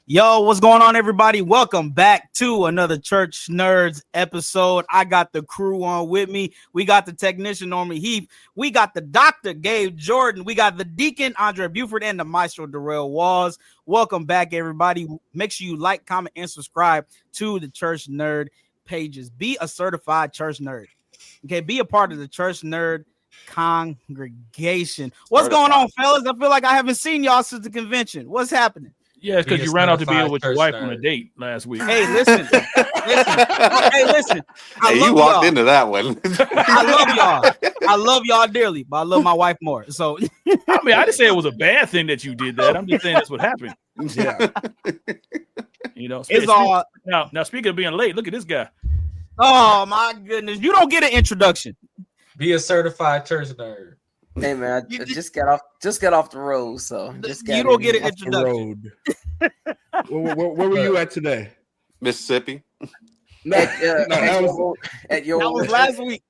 Yo, what's going on, everybody? Welcome back to another Church Nerds episode. I got the crew on with me. We got the technician, Norman Heath. We got the doctor, Gabe Jordan. We got the deacon, Andre Buford, and the maestro, Darrell Walls. Welcome back, everybody. Make sure you like, comment, and subscribe to the Church Nerd pages. Be a certified Church Nerd. Okay, be a part of the Church Nerd congregation. What's going on, fellas? I feel like I haven't seen y'all since the convention. What's happening? Yeah, it's because you ran out to be with your wife on a date last week. Hey, listen. Hey, listen. You walked into that one. I love y'all dearly, but I love my wife more. So, I mean, I didn't say it was a bad thing that you did that. I'm just saying that's what happened. Yeah. You know, it's all now. Speaking of being late, look at this guy. Oh my goodness, you don't get an introduction. Be a certified church nerd. Hey man, I just got off the road, so you don't get an introduction. Where were you at today? Mississippi. That was last week.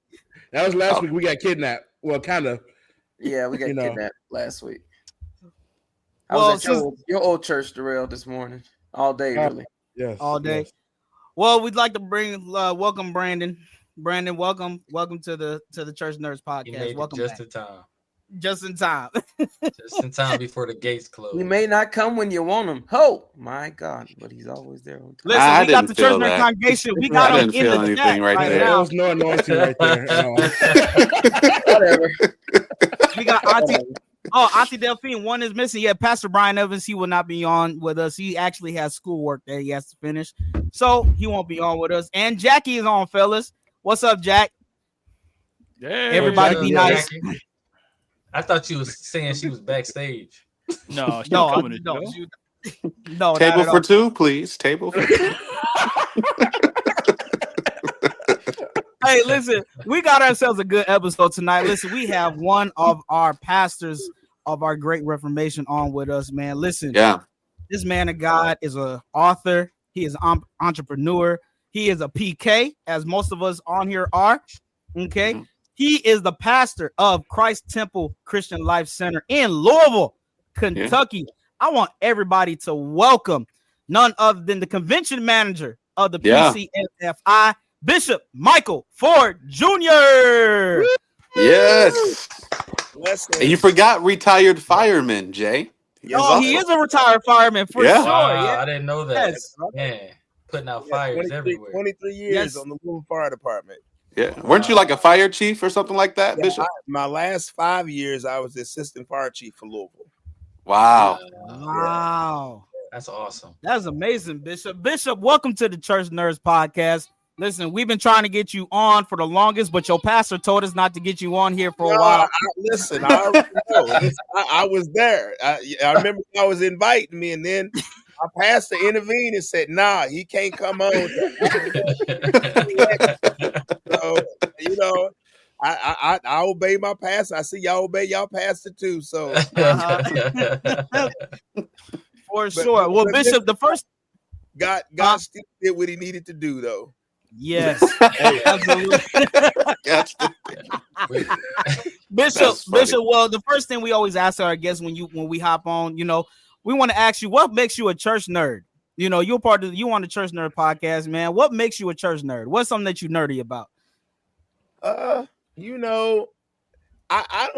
That was last week. We got kidnapped. Well, kind of. Yeah, we got kidnapped last week. I was at your old church, Darrell, this morning, all day, really. Yes, all day. Yes. Well, we'd like to welcome Brandon. Brandon, welcome to the Church Nerds podcast. Welcome just back. in time. Just in time. Just in time before the gates close. He may not come when you want him. Oh my God, but he's always there on time. Listen, we got the Church Nerd congregation. We got him in the chat right there. There was no anointing right there. No. Whatever. We got Auntie Delphine. One is missing. Yeah, Pastor Brian Evans. He will not be on with us. He actually has schoolwork that he has to finish, so he won't be on with us. And Jackie is on, fellas. What's up, Jack? Yeah, everybody be nice. Jackie. I thought you was saying she was backstage. No. Table for two, please. Table for two. Hey, listen, we got ourselves a good episode tonight. Listen, we have one of our pastors of our Great Reformation on with us, man. Listen, this man of God is an author. He is an entrepreneur. He is a PK, as most of us on here are. Okay. Mm-hmm. He is the pastor of Christ Temple Christian Life Center in Louisville, Kentucky. Yeah. I want everybody to welcome none other than the convention manager of the PCAFI, Bishop Michael Ford Jr. Yes. And you forgot retired fireman, Jay. He is a retired fireman for sure. Yeah. I didn't know that. Yes. Man, putting out fires everywhere. 23 years on the Louisville Fire Department. Yeah, weren't you like a fire chief or something like that, Bishop? My last 5 years, I was the assistant fire chief for Louisville. Wow. Wow. That's awesome. That's amazing, Bishop. Bishop, welcome to the Church Nerds podcast. Listen, we've been trying to get you on for the longest, but your pastor told us not to get you on here for a while. I was there. I remember I was inviting me, and then my pastor intervened and said, "Nah, he can't come on." So, I obey my pastor. I see y'all obey y'all pastor too. So for sure. Well, Bishop, the first God still did what he needed to do, though. Yes, absolutely. Bishop. Well, the first thing we always ask our guests when we hop on, we want to ask you, what makes you a church nerd? You're you on the Church Nerd podcast, man. What makes you a church nerd? What's something that you nerdy about? I don't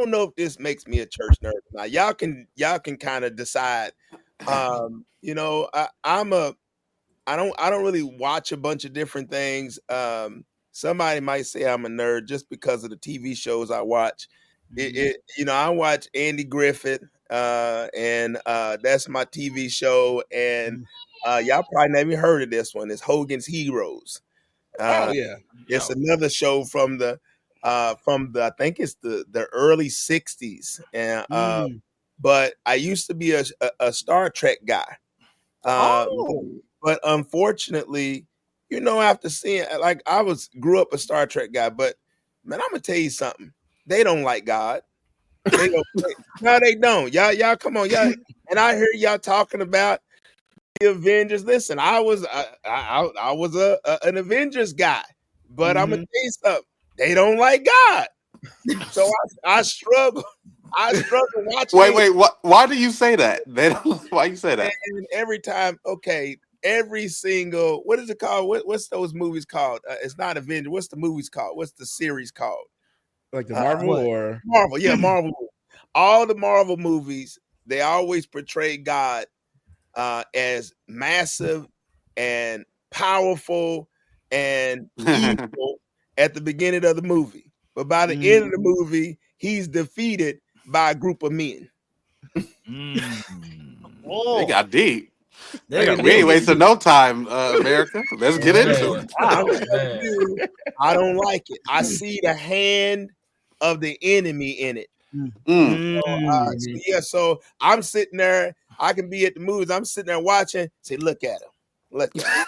know if this makes me a church nerd. Now, y'all can kind of decide. I don't really watch a bunch of different things. Somebody might say I'm a nerd just because of the TV shows I watch. I watch Andy Griffith, and that's my TV show. And y'all probably never heard of this one. It's Hogan's Heroes. It's another show from the I think it's the early 60s. And but I used to be a Star Trek guy. But unfortunately, after seeing, like, grew up a Star Trek guy, but man, I'm gonna tell you something. They don't like God. They don't. No, they don't. Y'all, come on, y'all. And I hear y'all talking about the Avengers. Listen, I was an Avengers guy, but I'm gonna tell you something. They don't like God, so I struggle. I struggle watching. Wait. Why do you say that? Why you say that? And every time, every single, what is it called? What's those movies called? It's not Avenger. What's the movies called? What's the series called? Like the Marvel or Marvel? Yeah, Marvel. All the Marvel movies, they always portray God as massive and powerful and evil at the beginning of the movie. But by the end of the movie, he's defeated by a group of men. They got deep. We ain't wasting no time, America. Let's get into it. I don't like it. I see the hand of the enemy in it. So I'm sitting there. I can be at the movies. I'm sitting there watching. Say, look at him. Look at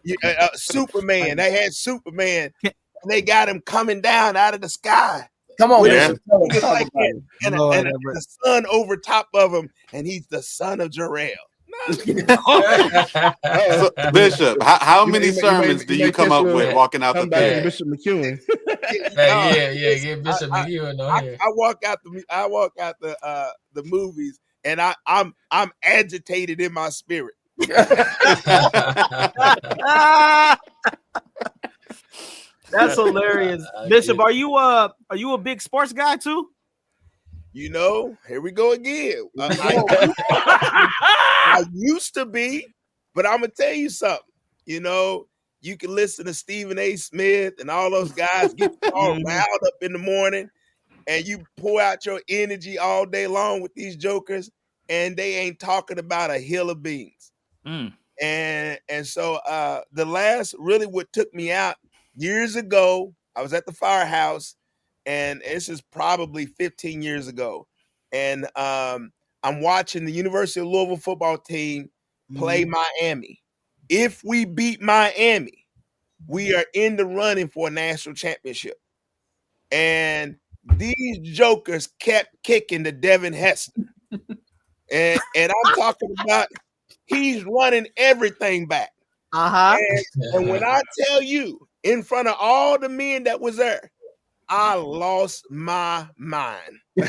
him. Superman. They had Superman. And they got him coming down out of the sky. Come on, and the sun over top of him, and he's the son of Jarrell. So, Bishop, how many sermons do you come up with walking out the thing? Bishop McEwen. Get Bishop McEwen on here. I walk out the movies, and I'm agitated in my spirit. That's hilarious. Bishop, are you a big sports guy too? Here we go again. I used to be, but I'm gonna tell you something. You can listen to Stephen A. Smith and all those guys get all riled up in the morning, and you pour out your energy all day long with these jokers, and they ain't talking about a hill of beans. And so the last really what took me out years ago, I was at the firehouse, and this is probably 15 years ago. And I'm watching the University of Louisville football team play Miami. If we beat Miami, we are in the running for a national championship. And these jokers kept kicking to Devin Hester. And I'm talking about he's running everything back. And when I tell you, in front of all the men that was there, I lost my mind. I'm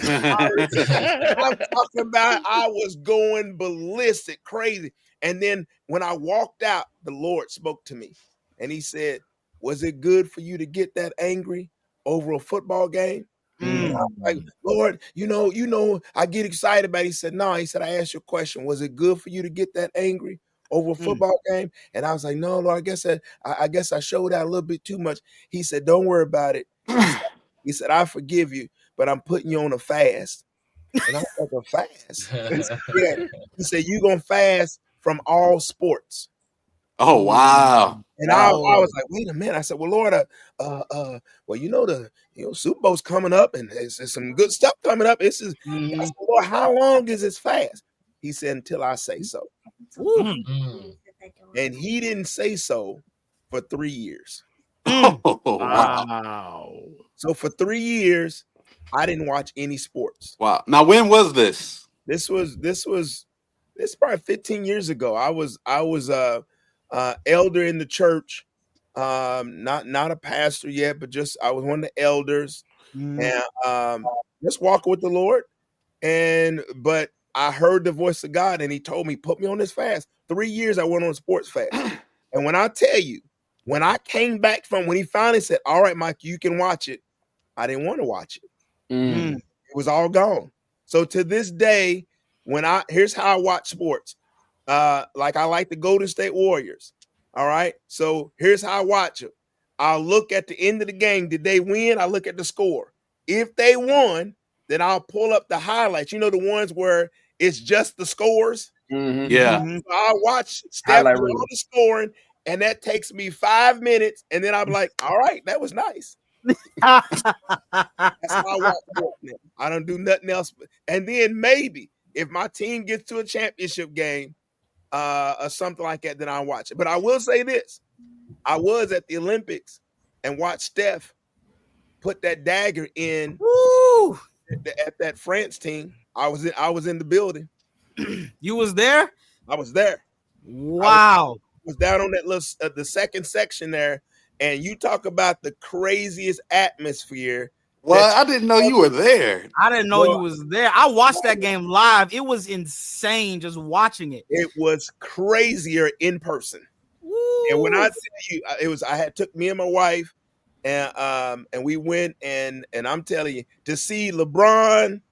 talking about I was going ballistic, crazy. And then when I walked out, the Lord spoke to me. And he said, was it good for you to get that angry over a football game? And I'm like, Lord, I get excited about it. He said, no. He said, I asked you a question. Was it good for you to get that angry over a football game? And I was like, no, Lord, I guess I showed out a little bit too much. He said, don't worry about it. He said, I forgive you, but I'm putting you on a fast. And I was like, a fast? He said, you're going to fast from all sports. Oh, wow. And I was like, wait a minute. I said, well, Lord, the Super Bowl's coming up, and there's some good stuff coming up. I said, Lord, how long is this fast? He said, until I say so. And he didn't say so for 3 years. Oh, wow. So for 3 years, I didn't watch any sports. Wow. Now, when was this? This was probably 15 years ago. I was elder in the church, not a pastor yet, but just I was one of the elders, and just walking with the Lord. But I heard the voice of God, and he told me, put me on this fast. 3 years I went on a sports fast. And when I tell you, when I came back when he finally said, all right, Mike, you can watch it, I didn't want to watch it. It was all gone. So to this day, here's how I watch sports. Like I like the Golden State Warriors. All right. So here's how I watch them. I'll look at the end of the game. Did they win? I look at the score. If they won, then I'll pull up the highlights. The ones where it's just the scores. Yeah. So I'll watch Steph do all the scoring, and that takes me 5 minutes, and then I'm like, all right, that was nice. That's how I watch sports now. I don't do nothing else. And then maybe if my team gets to a championship game or something like that, then I'll watch it. But I will say this. I was at the Olympics and watched Steph put that dagger in at that France team. I was in the building. You was there? I was there. Wow. I was down on that little the second section there, and you talk about the craziest atmosphere Well, I didn't know you were there. I didn't know you was there. I watched that game live. It was insane just watching it. It was crazier in person. Woo. And when I tell you, I had took me and my wife, and we went and I'm telling you, to see LeBron,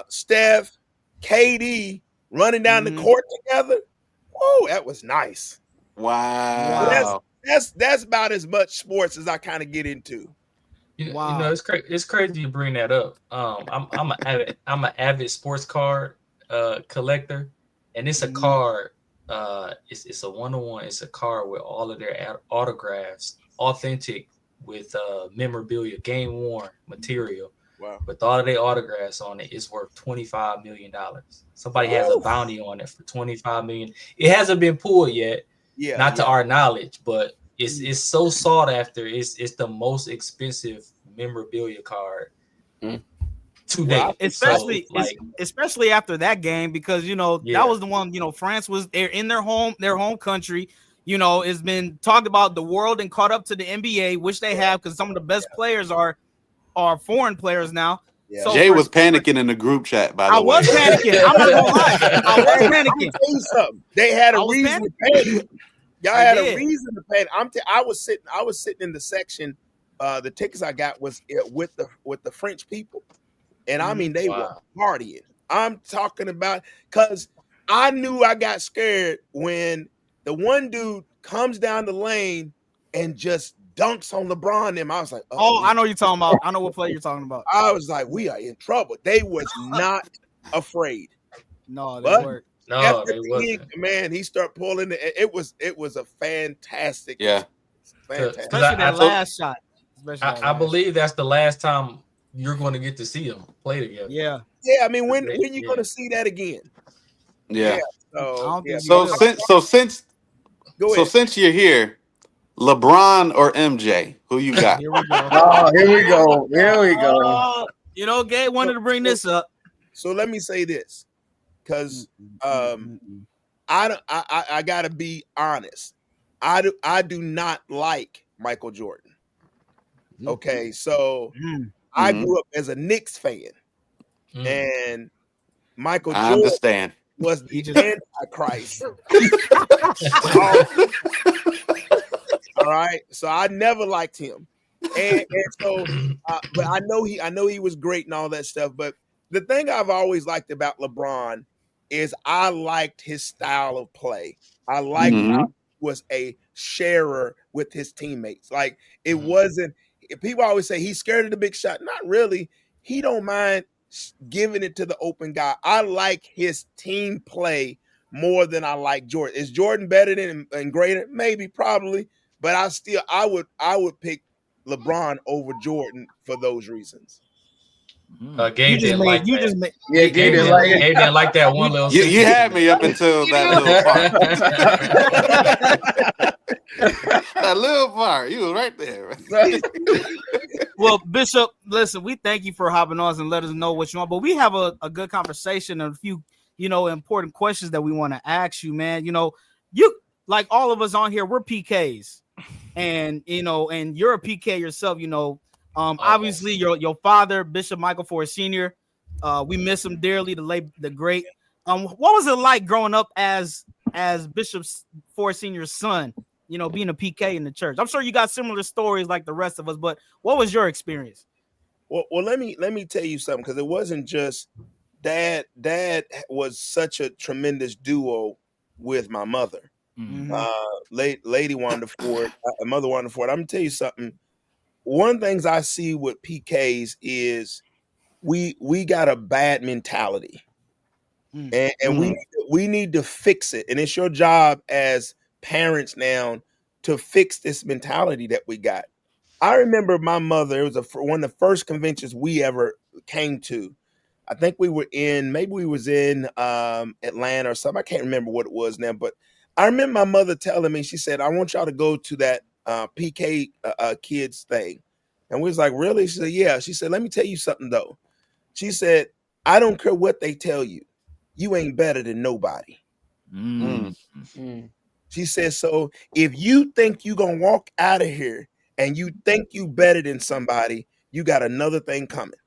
Steph, KD running down the court together. Oh, that was nice. Wow. That's about as much sports as I kind of get into. You know, it's crazy you bring that up. I'm an avid sports card collector, and it's a card. It's a 1-on-1. It's a card with all of their autographs, authentic, with memorabilia, game worn material. Wow. With all of their autographs on it, it's worth $25 million. Somebody has a bounty on it for $25 million. It hasn't been pulled yet, not to our knowledge, but it's so sought after. It's the most expensive memorabilia card today. Especially after that game, because that was the one, France was there in their home country. It's been talked about the world and caught up to the NBA, which they have, because some of the best players are foreign players now. Yeah. So Jay was panicking in the group chat, by the way. I was panicking. I'm not gonna lie. I was panicking. Tell you something. They had a reason to panic. Y'all had a reason to panic. I was sitting in the section. The tickets I got was with the French people, and I mean they were partying. I'm talking about, because I knew I got scared when the one dude comes down the lane and just dunks on LeBron and them. I was like, I know what you're talking about. I know what play you're talking about. I was like, we are in trouble. They was not afraid. No, they weren't. No, they wasn't. Man, he started pulling it. It was a fantastic. Yeah. Fantastic. Especially that last shot. I believe that's the last time you're going to get to see them play together. Yeah. Yeah, I mean, when you going to see that again? Yeah. So since you're here, LeBron or MJ, who you got? Here we go. Here we go. Gabe wanted to bring this up. So let me say this, because I gotta be honest. I do not like Michael Jordan. Okay, so I grew up as a Knicks fan, and Michael Jordan was the Antichrist. All right, so I never liked him, and so, but I know he was great and all that stuff. But the thing I've always liked about LeBron is I liked his style of play. I liked how he was a sharer with his teammates. Like, it wasn't. People always say he's scared of the big shot. Not really. He don't mind giving it to the open guy. I like his team play more than I like Jordan. Is Jordan better than and greater? Maybe, probably. But I would pick LeBron over Jordan for those reasons. Gabe didn't like that. Gabe didn't like that one little. You had me up until that little part. That little part, you was right there. Well, Bishop, listen, we thank you for hopping on and let us know what you want. But we have a good conversation and a few, important questions that we want to ask you, man. You, like all of us on here, we're PKs, and and you're a PK yourself. Obviously your father, Bishop Michael Ford Sr. We miss him dearly, the great. What was it like growing up as Bishop Ford Sr.'s son? Being a PK in the church. I'm sure you got similar stories like the rest of us, but what was your experience? Well, let me tell you something, because it wasn't just dad. Dad was such a tremendous duo with my mother, Lady Wanda Ford, Mother Wanda Ford. I'm gonna tell you something. One of the things I see with PKs is we got a bad mentality, and we need to fix it. And it's your job as parents now to fix this mentality that we got. I remember my mother, it was one of the first conventions we ever came to. I think we was in Atlanta or something. I can't remember what it was now, but I remember my mother telling me, she said, I want y'all to go to that PK kids thing. And we was like, really? She said, yeah. She said, let me tell you something though. She said, I don't care what they tell you. You ain't better than nobody. She says, so if you think you're going to walk out of here and you think you better than somebody, you got another thing coming.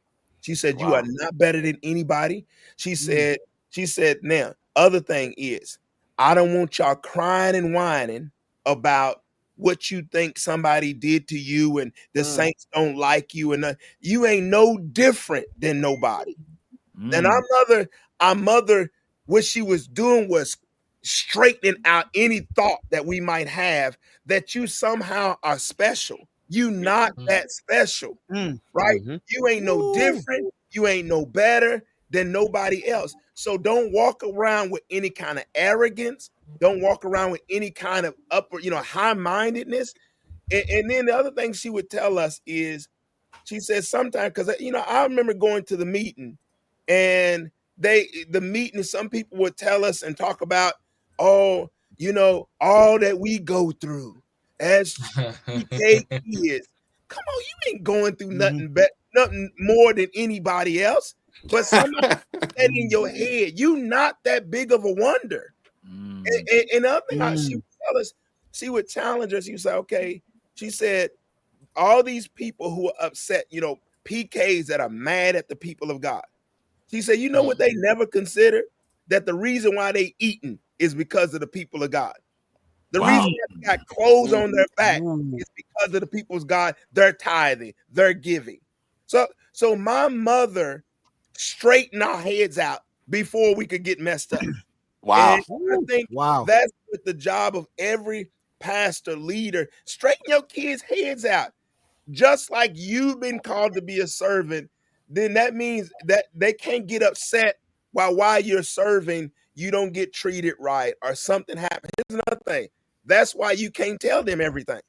She said, you are not better than anybody. She said, now, other thing is, I don't want y'all crying and whining about what you think somebody did to you and the saints don't like you. And you ain't no different than nobody. And our mother, what she was doing was straightening out any thought that we might have that you somehow are special. You not that special, right? You ain't no different. You ain't no better than nobody else. So don't walk around with any kind of arrogance. Don't walk around with any kind of upper, high-mindedness. And then the other thing she would tell us is, she says sometimes, because I remember going to the meeting, and the meeting, some people would tell us and talk about, all that we go through as PK kids. Come on, you ain't going through nothing more than anybody else. But somebody said in your head, you not that big of a wonder. And the other thing she would tell us, she would challenge us. She would say, okay, she said, all these people who are upset, PKs that are mad at the people of God. She said, you know what they never consider? That the reason why they eating is because of the people of God. The reason why they got clothes on their back is because of the people's God. They're tithing, they're giving. So my mother straightened our heads out before we could get messed up. Wow. And I think that's what the job of every pastor, leader. Straighten your kids' heads out. Just like you've been called to be a servant, then that means that they can't get upset while you're serving, you don't get treated right or something happens. Here's another thing. That's why you can't tell them everything.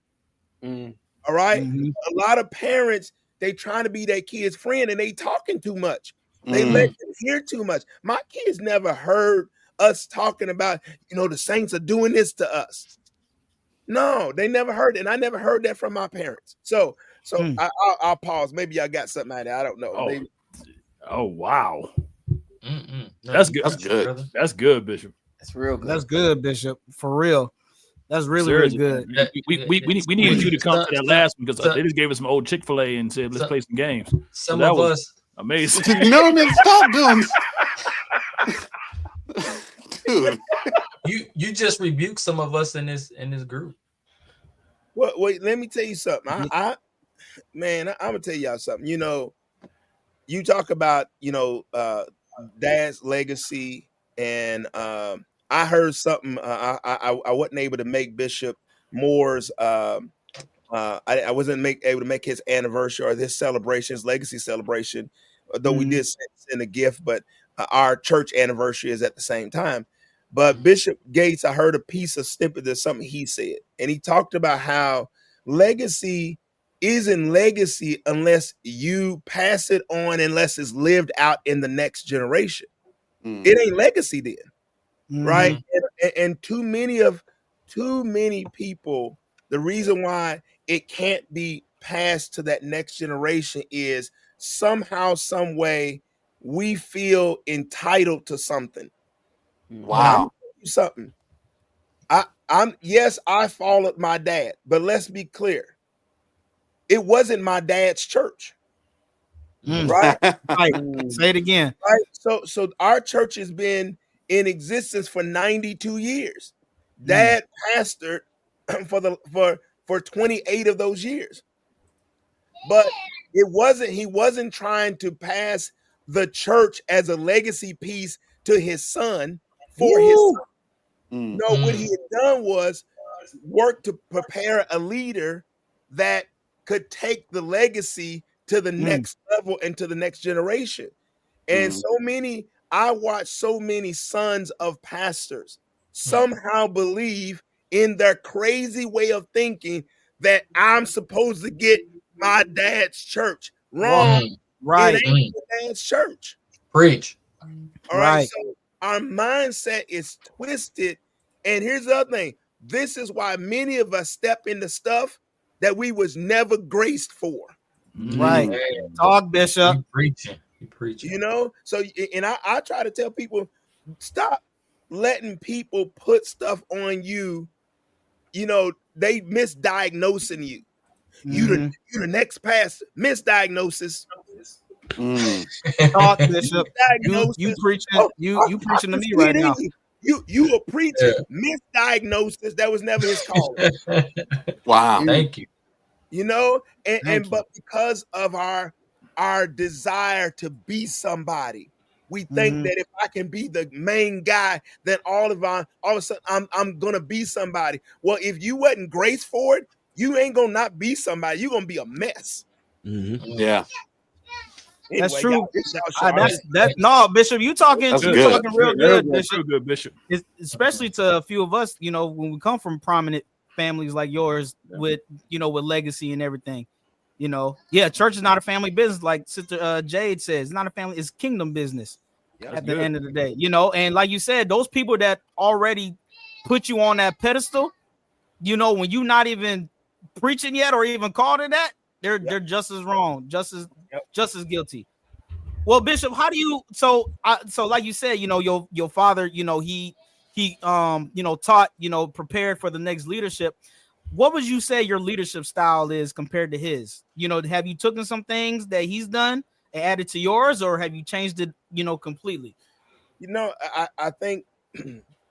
All right? A lot of parents, they trying to be their kid's friend and they talking too much. They let them hear too much. My kids never heard us talking about, the saints are doing this to us. No, they never heard it. And I never heard that from my parents. So I'll pause. Maybe y'all got something out of that. I don't know. Oh, Maybe. Wow. No, That's good. That's good. That's good, Bishop. That's real good. That's good, Bishop. For real. That's really good. We needed you to come to that last one because they just gave us some old Chick-fil-A and said, let's play some games. Some of us. Amazing. No, man, stop doing dude. You just rebuked some of us in this group. Well, wait, let me tell you something. I'm gonna tell y'all something. You talk about dad's legacy, and I heard something. I wasn't able to make Bishop Moore's. I wasn't able to make his anniversary or his celebration, his legacy celebration, though we did send a gift. But our church anniversary is at the same time. But Bishop Gates, I heard a snippet of something he said, and he talked about how legacy isn't legacy unless you pass it on, unless it's lived out in the next generation. It ain't legacy then, right? And too many people, the reason why it can't be passed to that next generation is somehow, some way, we feel entitled to something. Wow. Something. I followed my dad, but let's be clear. It wasn't my dad's church. Right? Right. Say it again. Right. So our church has been in existence for 92 years. Dad pastored for 28 of those years. But he wasn't trying to pass the church as a legacy piece to his son for his son. No, what he had done was work to prepare a leader that could take the legacy to the next level and to the next generation. And I watch so many sons of pastors somehow believe in their crazy way of thinking that I'm supposed to get my dad's church. Wrong. Right. It ain't your dad's church. Preach. All right. So our mindset is twisted. And here's the other thing. This is why many of us step into stuff that we was never graced for. Right. Talk, Bishop. You preaching. So, and I try to tell people, stop letting people put stuff on you. They misdiagnosing you. You the next pastor. Misdiagnosis. Talk, Bishop. You preaching. You preaching to me right now. You a preacher. Misdiagnosis. That was never his calling. Wow. Thank you. You know, but because of our desire to be somebody, we think that if I can be the main guy, then all of a sudden I'm gonna be somebody. Well, if you wasn't grace for it, you ain't gonna not be somebody. You're gonna be a mess. Yeah. Anyway, that's true. That's no, Bishop. You talking real good, Bishop. Real good, Bishop. Especially to a few of us, you know, when we come from prominent families like yours, with with legacy and everything. You know, church is not a family business, like Sister Jade says. It's not a family; it's kingdom business. At the end of the day, and like you said, those people that already put you on that pedestal, when you're not even preaching yet or even called it that, they're just as wrong, just as guilty. Well, Bishop, how do you so like you said, your father, he taught, prepared for the next leadership. What would you say your leadership style is compared to his? Have you taken some things that he's done and added to yours, or have you changed it, completely? I think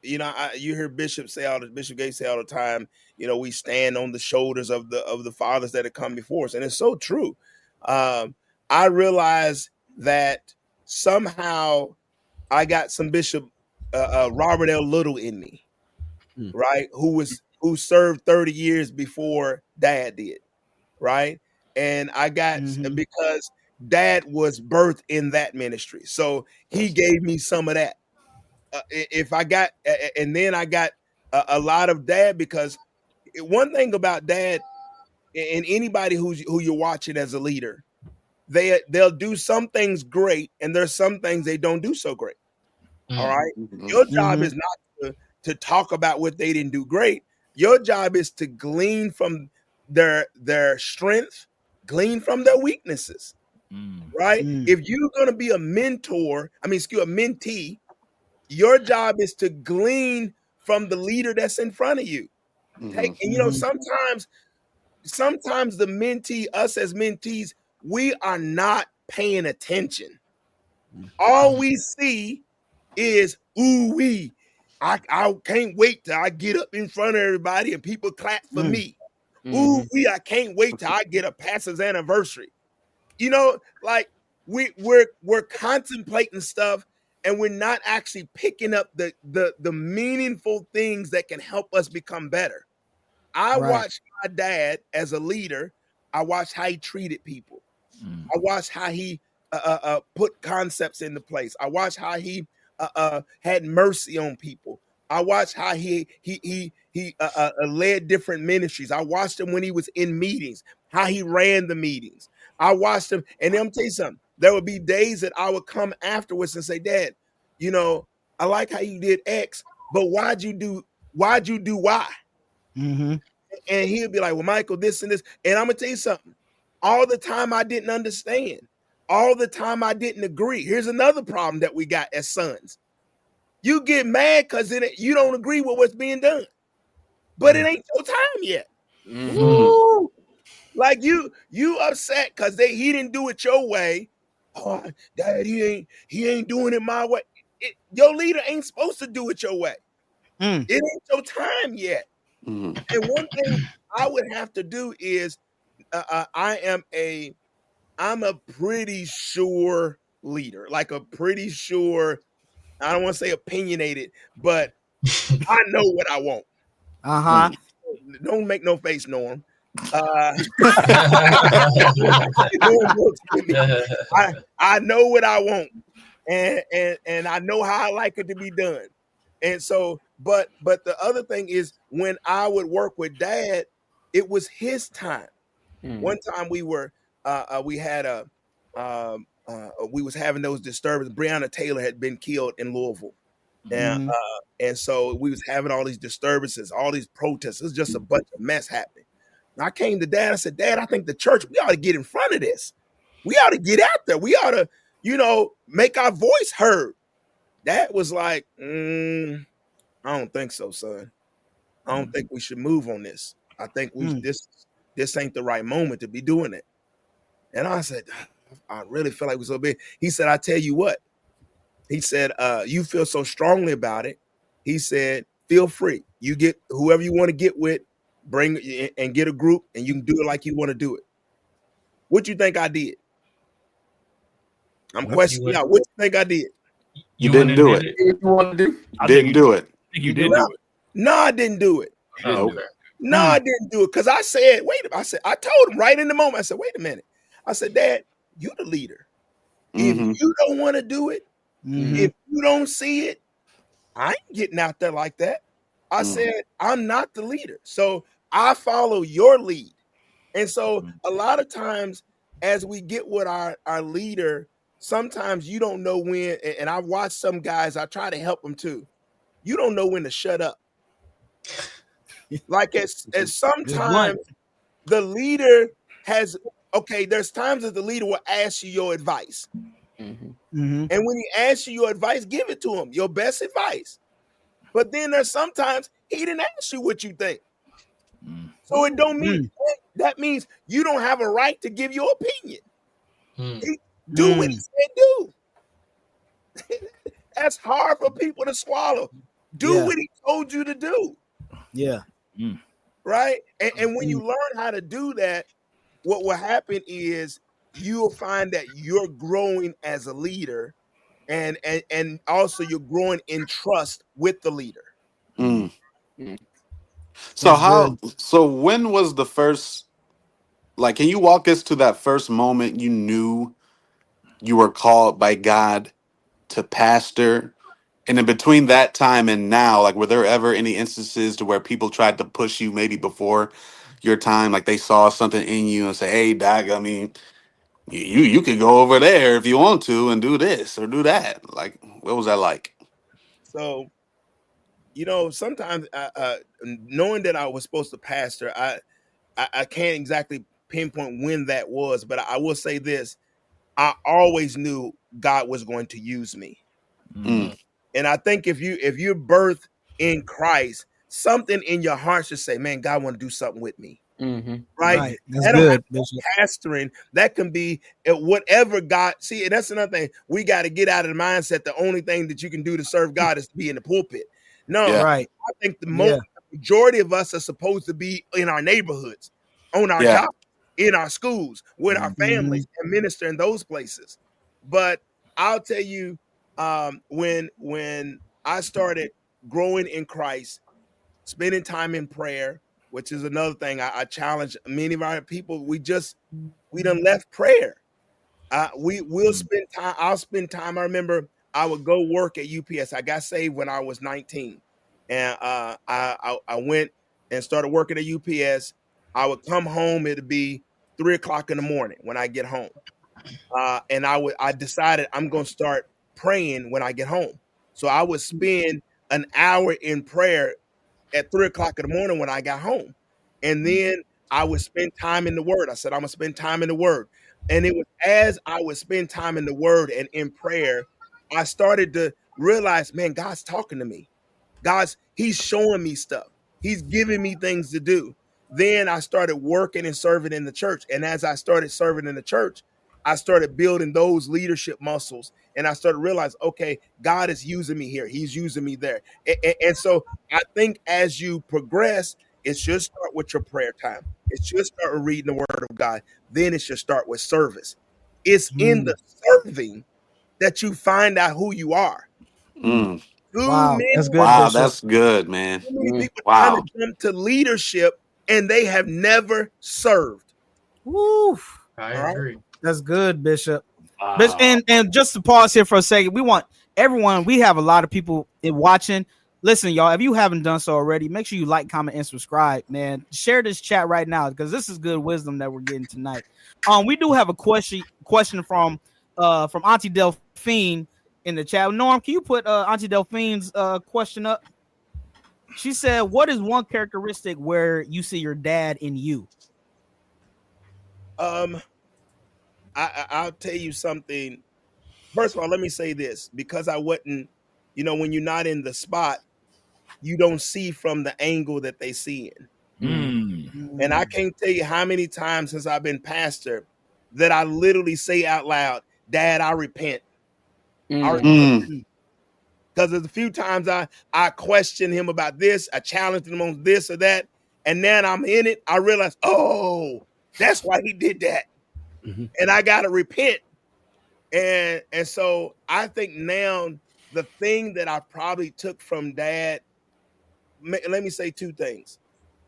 you hear Bishop Gates say all the time, we stand on the shoulders of the fathers that have come before us, and it's so true. I realize that somehow I got some Bishop Robert L. Little in me, right? Who served 30 years before Dad did, right? And I got because Dad was birthed in that ministry, so he gave me some of that. If I got, and then I got a lot of Dad, because one thing about Dad and anybody who you're watching as a leader, they'll do some things great, and there's some things they don't do so great. All right, your job is not to talk about what they didn't do great. Your job is to glean from their strength, glean from their weaknesses. Right? If you're gonna be a mentee, your job is to glean from the leader that's in front of you. Sometimes the mentee, us as mentees, we are not paying attention. All we see is, ooh wee, I can't wait till I get up in front of everybody and people clap for me. Ooh wee, I can't wait till I get a pastor's anniversary. Like we're contemplating stuff, and we're not actually picking up the meaningful things that can help us become better. I watched my dad as a leader. I watched how he treated people. I watched how he put concepts into place. I watched how he had mercy on people. I watched how he led different ministries. I watched him when he was in meetings, how he ran the meetings. I watched him, and I'm tell you something. There would be days that I would come afterwards and say, Dad, I like how you did X, but why'd you do Y? And he'll be like, well, Michael, this and this. And I'm gonna tell you something. All the time I didn't understand. All the time I didn't agree. Here's another problem that we got as sons. You get mad because you don't agree with what's being done, but it ain't your time yet. Like you upset because he didn't do it your way. Oh, Dad, he ain't doing it my way. Your leader ain't supposed to do it your way. It ain't your time yet. And one thing I would have to do is I'm a pretty sure leader, like a pretty sure, I don't want to say opinionated, but I know what I want. Don't make no face, Norm. I know what I want, and I know how I like it to be done. And so, but the other thing is, when I would work with Dad, it was his time. One time we was having those disturbances. Breonna Taylor had been killed in Louisville. And so we was having all these disturbances, all these protests. It was just a bunch of mess happening. And I came to Dad. I said, Dad, I think the church, we ought to get in front of this. We ought to get out there. We ought to, make our voice heard. Dad was like, I don't think so, son. I don't think we should move on this. I think this this ain't the right moment to be doing it. And I said, I really feel like we're so big. He said, I tell you what. He said, you feel so strongly about it. He said, feel free. You get whoever you want to get with, bring and get a group, and you can do it like you want to do it. What you think I did? I'm questioning y'all. What you think I did? You didn't do it. You want to do? Didn't do it. I think you did do it. No, I didn't do it. Okay. No, I didn't do it. Because I said, I told him right in the moment, I said, wait a minute. I said, Dad, you the leader. Mm-hmm. If you don't want to do it, if you don't see it, I ain't getting out there like that. I said, I'm not the leader. So I follow your lead. And so a lot of times as we get with our leader, sometimes you don't know when, and I've watched some guys, I try to help them too. You don't know when to shut up. Like as sometimes the leader has, okay, there's times that the leader will ask you your advice. And when he asks you your advice, give it to him, your best advice. But then there's sometimes he didn't ask you what you think. So it don't mean that means you don't have a right to give your opinion. Do what he said do. That's hard for people to swallow. Do what he told you to do. Yeah. Right? And when you learn how to do that, what will happen is you'll find that you're growing as a leader, and also you're growing in trust with the leader. So when was the first, like, can you walk us to that first moment you knew you were called by God to pastor? And in between that time and now, like, were there ever any instances to where people tried to push you maybe before your time? Like they saw something in you and say, hey, Doc, I mean, you could go over there if you want to and do this or do that. Like, what was that like? So, sometimes knowing that I was supposed to pastor, I can't exactly pinpoint when that was, but I will say this. I always knew God was going to use me. And I think if you're birthed in Christ, something in your heart should say, man, God want to do something with me. Right? That's that good. Pastoring, that can be whatever God, see, and that's another thing. We got to get out of the mindset the only thing that you can do to serve God is to be in the pulpit. No, I think the majority of us are supposed to be in our neighborhoods, on our jobs, in our schools, with our families, and minister in those places. But I'll tell you, when I started growing in Christ, spending time in prayer, which is another thing I challenge many of our people. We done left prayer. We'll spend time. I'll spend time. I remember I would go work at UPS. I got saved when I was 19, and I went and started working at UPS. I would come home. It'd be 3 o'clock in the morning when I get home, and I decided I'm going to start praying when I get home. So I would spend an hour in prayer at 3 o'clock in the morning when I got home. And then I would spend time in the word. I said, I'm gonna spend time in the word. And it was as I would spend time in the word and in prayer, I started to realize, man, God's talking to me. He's showing me stuff. He's giving me things to do. Then I started working and serving in the church. And as I started serving in the church, I started building those leadership muscles. And I started realizing, okay, God is using me here. He's using me there. And so I think as you progress, it should start with your prayer time. It should start with reading the word of God. Then it should start with service. It's in the serving that you find out who you are. That's good. Wow, that's good, man. Too many people trying to jump to leadership and they have never served. Woo. I agree. That's good, Bishop. Wow. And just to pause here for a second, we want everyone. We have a lot of people watching. Listen, y'all, if you haven't done so already, make sure you like, comment, and subscribe, man. Share this chat right now because this is good wisdom that we're getting tonight. We do have a question from Auntie Delphine in the chat. Norm, can you put Auntie Delphine's question up? She said, "What is one characteristic where you see your dad in you?" I'll tell you something. First of all, let me say this, because I wasn't, when you're not in the spot, you don't see from the angle that they see in. And I can't tell you how many times since I've been pastor that I literally say out loud, Dad, I repent. I repent. Because there's a few times I question him about this, I challenge him on this or that, and then I'm in it, I realize, oh, that's why he did that. And I got to repent. And so I think now the thing that I probably took from Dad, let me say two things.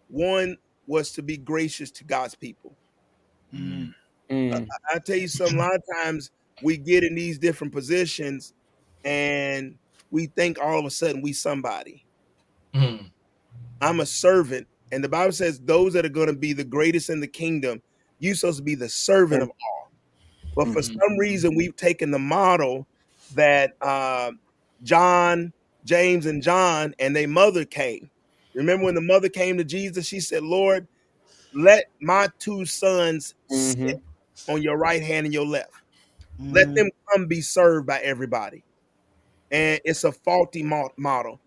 One was to be gracious to God's people. I tell you something, a lot of times we get in these different positions and we think all of a sudden we somebody. I'm a servant. And the Bible says those that are going to be the greatest in the kingdom, you're supposed to be the servant of all. But for some reason, we've taken the model that John, James, and John and their mother came. Remember when the mother came to Jesus, she said, Lord, let my two sons sit on your right hand and your left. Let them come be served by everybody. And it's a faulty model.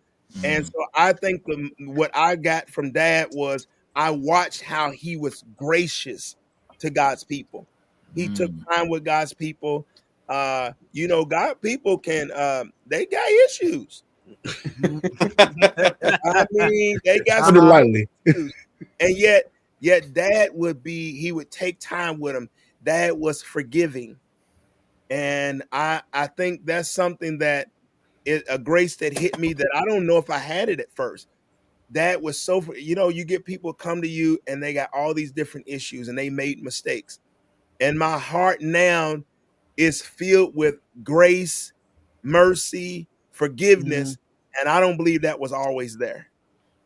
And so I think what I got from Dad was I watched how he was gracious to God's people. He took time with God's people. God people can they got issues. I mean, they got some issues. And yet Dad he would take time with him. Dad was forgiving. And I think that's something that is a grace that hit me that I don't know if I had it at first. That was so, you get people come to you and they got all these different issues and they made mistakes. And my heart now is filled with grace, mercy, forgiveness. And I don't believe that was always there.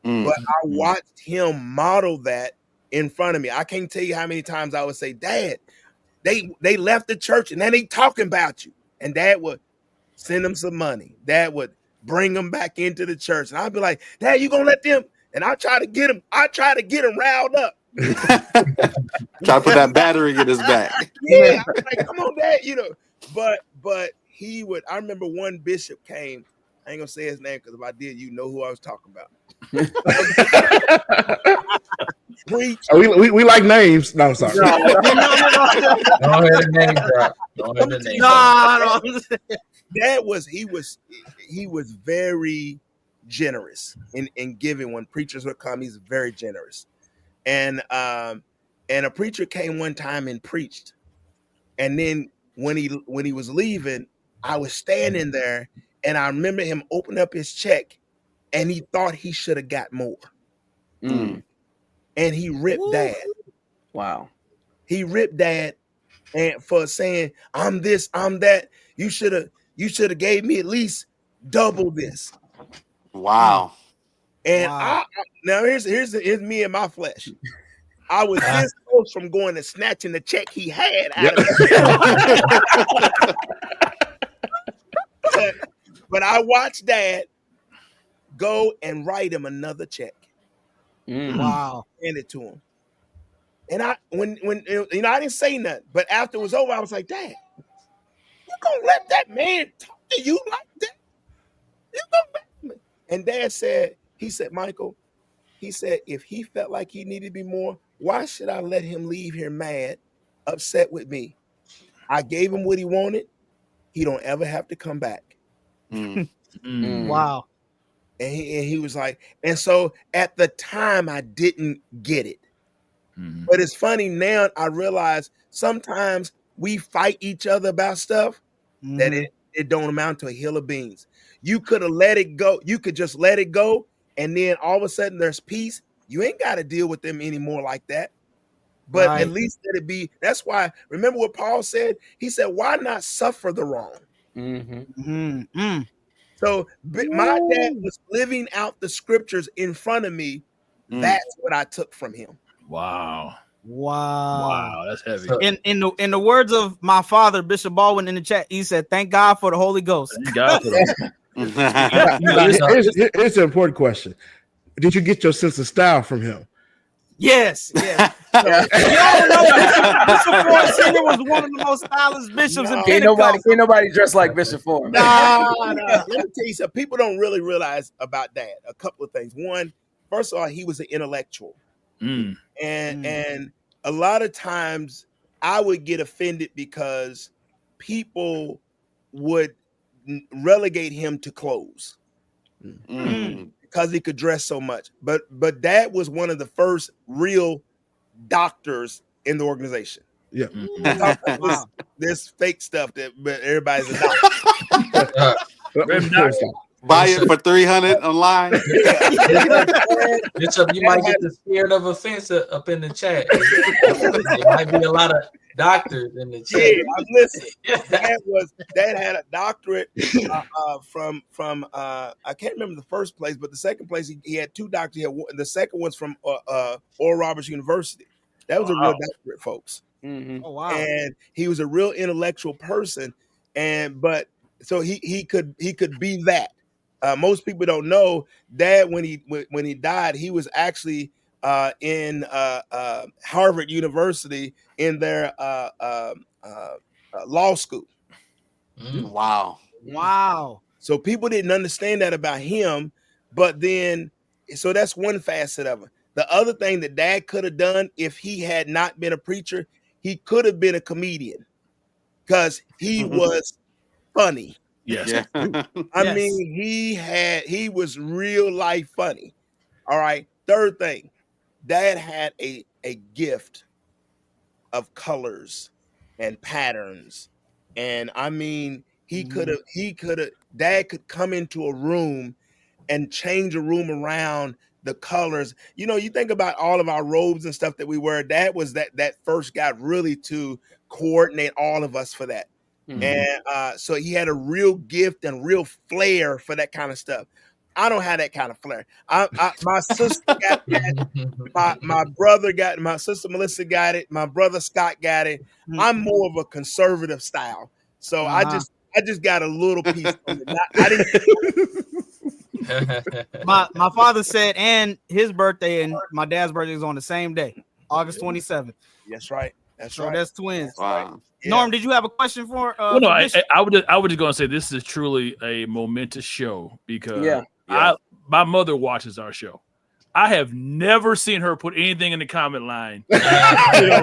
But I watched him model that in front of me. I can't tell you how many times I would say, Dad, they left the church and then they talking about you. And Dad would send them some money. Dad would bring them back into the church. And I'd be like, Dad, you gonna let them? And I try to get him riled up. Try to put that battery in his back. Yeah, I'm like, come on, Dad, But he would. I remember one bishop came. I ain't gonna say his name because if I did, you know who I was talking about. Preach. We like names. No, I'm sorry. No. Don't hear the name drop. Don't hear the name drop. He was very generous in giving. When preachers would come, he's very generous. And a preacher came one time and preached. And then when he was leaving, I was standing there and I remember him open up his check and he thought he should have got more. And he ripped Dad. Wow. He ripped Dad and for saying, I'm this, I'm that. You should have gave me at least double this. Wow. And now here's me and my flesh. I was this close from going and snatching the check he had out of it. But I watched Dad go and write him another check. Wow. Hand it to him. And I didn't say nothing, but after it was over, I was like, Dad, you gonna let that man talk to you like that? You gonna let me? And Dad said, Michael, he said, if he felt like he needed to be more, why should I let him leave here mad, upset with me? I gave him what he wanted. He don't ever have to come back. Wow. And he was like, and so at the time I didn't get it. But it's funny now I realize sometimes we fight each other about stuff that it don't amount to a hill of beans. You could have let it go. You could just let it go. And then all of a sudden there's peace. You ain't got to deal with them anymore like that. But at least let it be. That's why, remember what Paul said? He said, why not suffer the wrong? So my dad was living out the scriptures in front of me. That's what I took from him. Wow. That's heavy. In the words of my father, Bishop Baldwin, in the chat, he said, "Thank God for the Holy Ghost." Thank God for that. Here's an important question: did you get your sense of style from him? Yes. So, y'all know Bishop Ford Sr. was one of the most stylish bishops in Pentecost. Ain't nobody dressed like Bishop Ford. Nah. Let me tell you something. People don't really realize about Dad. A couple of things. One, first of all, he was an intellectual. And a lot of times I would get offended because people would relegate him to clothes because he could dress so much. But Dad was one of the first real doctors in the organization. Yeah. This fake stuff that but everybody's a doctor. Buy it for $300 online. Bishop, you might get the spirit of offense up in the chat. There might be a lot of doctors in the chat. Yeah, listen, Dad had a doctorate from I can't remember the first place, but the second place he had 2 doctors. The second one's from Oral Roberts University. That was a real doctorate, folks. Oh wow! And he was a real intellectual person, but so he could be that. Most people don't know Dad when he died, he was actually in Harvard University in their law school. Wow. So people didn't understand that about him, but then so that's one facet of it. The other thing that Dad could have done if he had not been a preacher, he could have been a comedian because he was funny. Yes. I mean, he was real life funny. All right. Third thing, Dad had a gift of colors and patterns. And I mean, Dad could come into a room and change a room around the colors. You know, you think about all of our robes and stuff that we wear. Dad was that first guy really to coordinate all of us for that. And so he had a real gift and real flair for that kind of stuff. I don't have that kind of flair. My sister got that. My brother got it. My sister Melissa got it. My brother Scott got it. I'm more of a conservative style. So I just got a little piece of it. I didn't. my father said, and his birthday and my dad's birthday is on the same day, August 27th. That's right. That's so right. That's twins. Wow. Yeah. Norm, did you have a question for? Well, no, I was just going to say this is truly a momentous show because my mother watches our show. I have never seen her put anything in the comment line. No, I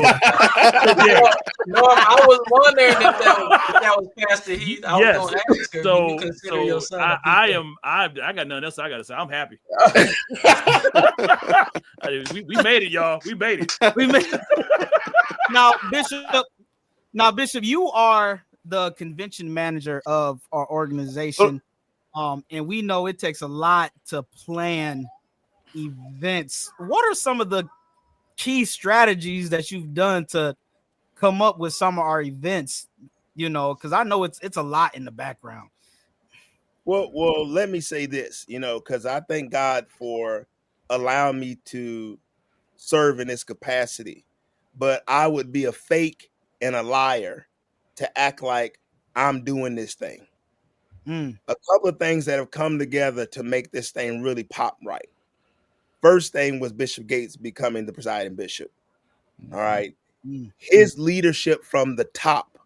was wondering if that was Pastor Heath. I was going to ask her. Do you consider your son I got nothing else I got to say. I'm happy. we made it, y'all. We made it. We made it. Now, Bishop, you are the convention manager of our organization, and we know it takes a lot to plan events. What are some of the key strategies that you've done to come up with some of our events? You know, because I know it's a lot in the background. Well, let me say this, you know, because I thank God for allowing me to serve in this capacity. But I would be a fake and a liar to act like I'm doing this thing. A couple of things that have come together to make this thing really pop right. First thing was Bishop Gates becoming the presiding bishop. All right. His leadership from the top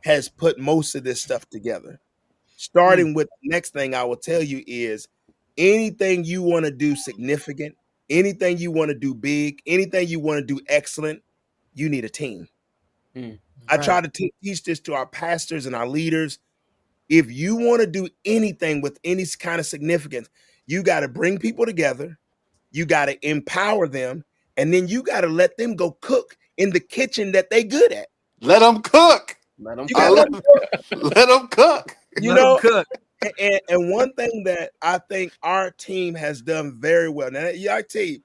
has put most of this stuff together. Starting with the next thing I will tell you is anything you want to do significant, anything you want to do big, anything you want to do excellent, you need a team. I try to teach this to our pastors and our leaders. If you want to do anything with any kind of significance, you got to bring people together. You got to empower them. And then you got to let them go cook in the kitchen that they good at. Let them cook. Let them cook. You know, and one thing that I think our team has done very well. Now, I tell you,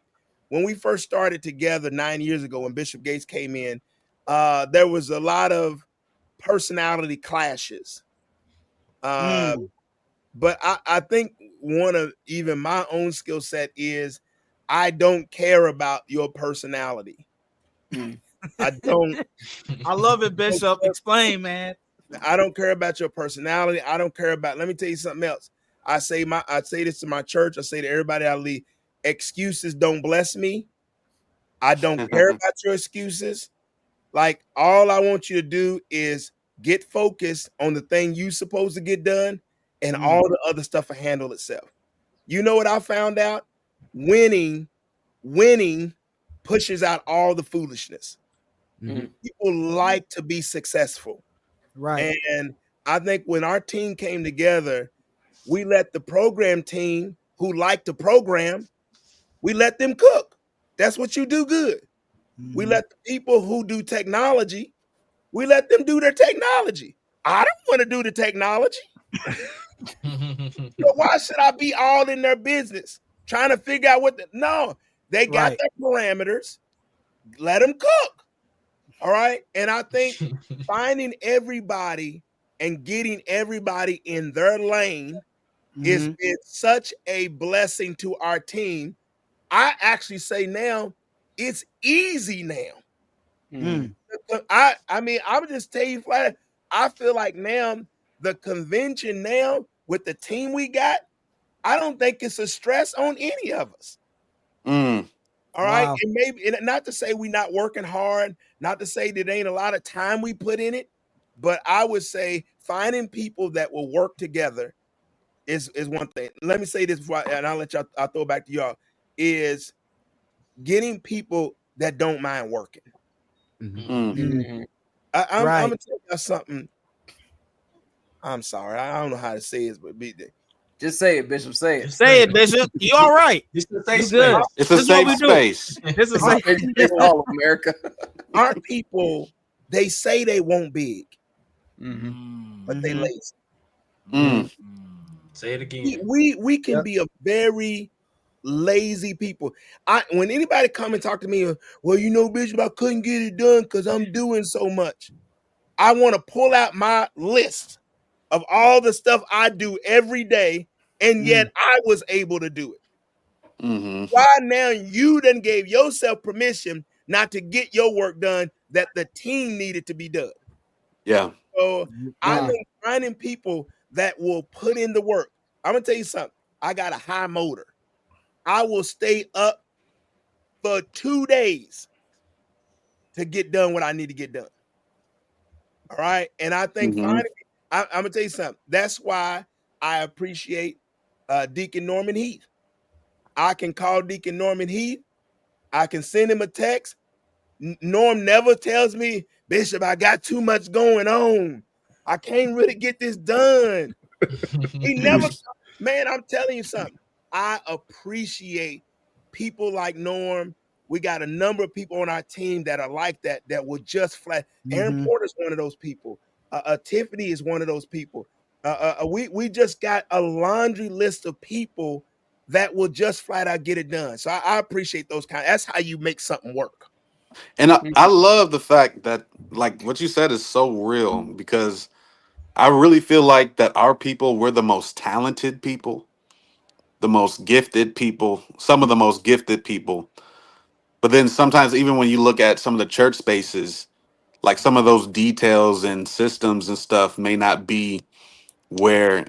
when we first started together 9 years ago, when Bishop Gates came in, there was a lot of personality clashes. But I think one of even my own skill set is I don't care about your personality. I don't. I love it, Bishop. Explain, man. I don't care about your personality. I don't care about. Let me tell you something else. I say this to my church. I say to everybody I lead, excuses don't bless me. I don't care about your excuses. Like, all I want you to do is get focused on the thing you're supposed to get done, and all the other stuff will handle itself. You know what I found out? Winning pushes out all the foolishness. Mm-hmm. People like to be successful. Right. And I think when our team came together, we let the program team who like to program, we let them cook. That's what you do good. Mm-hmm. We let the people who do technology, we let them do their technology. I don't want to do the technology. So why should I be all in their business trying to figure out no, they got their parameters. Let them cook. All right. And I think finding everybody and getting everybody in their lane is such a blessing to our team. I actually say now it's easy now. I mean, I would just tell you flat. I feel like now the convention now with the team we got, I don't think it's a stress on any of us. All right. Wow. And maybe, and not to say we're not working hard, not to say that ain't a lot of time we put in it, but I would say finding people that will work together is one thing. Let me say this before and I'll let y'all, I'll throw it back to y'all, is getting people that don't mind working. I'm gonna tell y'all something. I'm sorry, I don't know how to say this, but just say it, Bishop. Say it. Say it, Bishop. You all right? It's a safe good. space. It's a safe space. This is safe. It's all of America. Our people, they say they want big, but they lazy. Say it again. We can be a very lazy people. When anybody come and talk to me, well, you know, Bishop, I couldn't get it done because I'm doing so much. I want to pull out my list of all the stuff I do every day, and yet I was able to do it. Why now you done gave yourself permission not to get your work done that the team needed to be done? Yeah. So I think finding people that will put in the work. I'm gonna tell you something. I got a high motor. I will stay up for 2 days to get done what I need to get done. All right. And I think finally, I'm gonna tell you something. That's why I appreciate Deacon Norman Heath. I can call Deacon Norman Heath. I can send him a text. Norm never tells me, Bishop, I got too much going on. I can't really get this done. He never, man, I'm telling you something. I appreciate people like Norm. We got a number of people on our team that are like that will just flat. Aaron Porter's one of those people. Tiffany is one of those people. We just got a laundry list of people that will just flat out get it done. So I appreciate those kind. That's how you make something work. And I love the fact that, like, what you said is so real, because I really feel like that our people, we're the most talented people, the most gifted people, some of the most gifted people. But then sometimes, even when you look at some of the church spaces, like some of those details and systems and stuff may not be where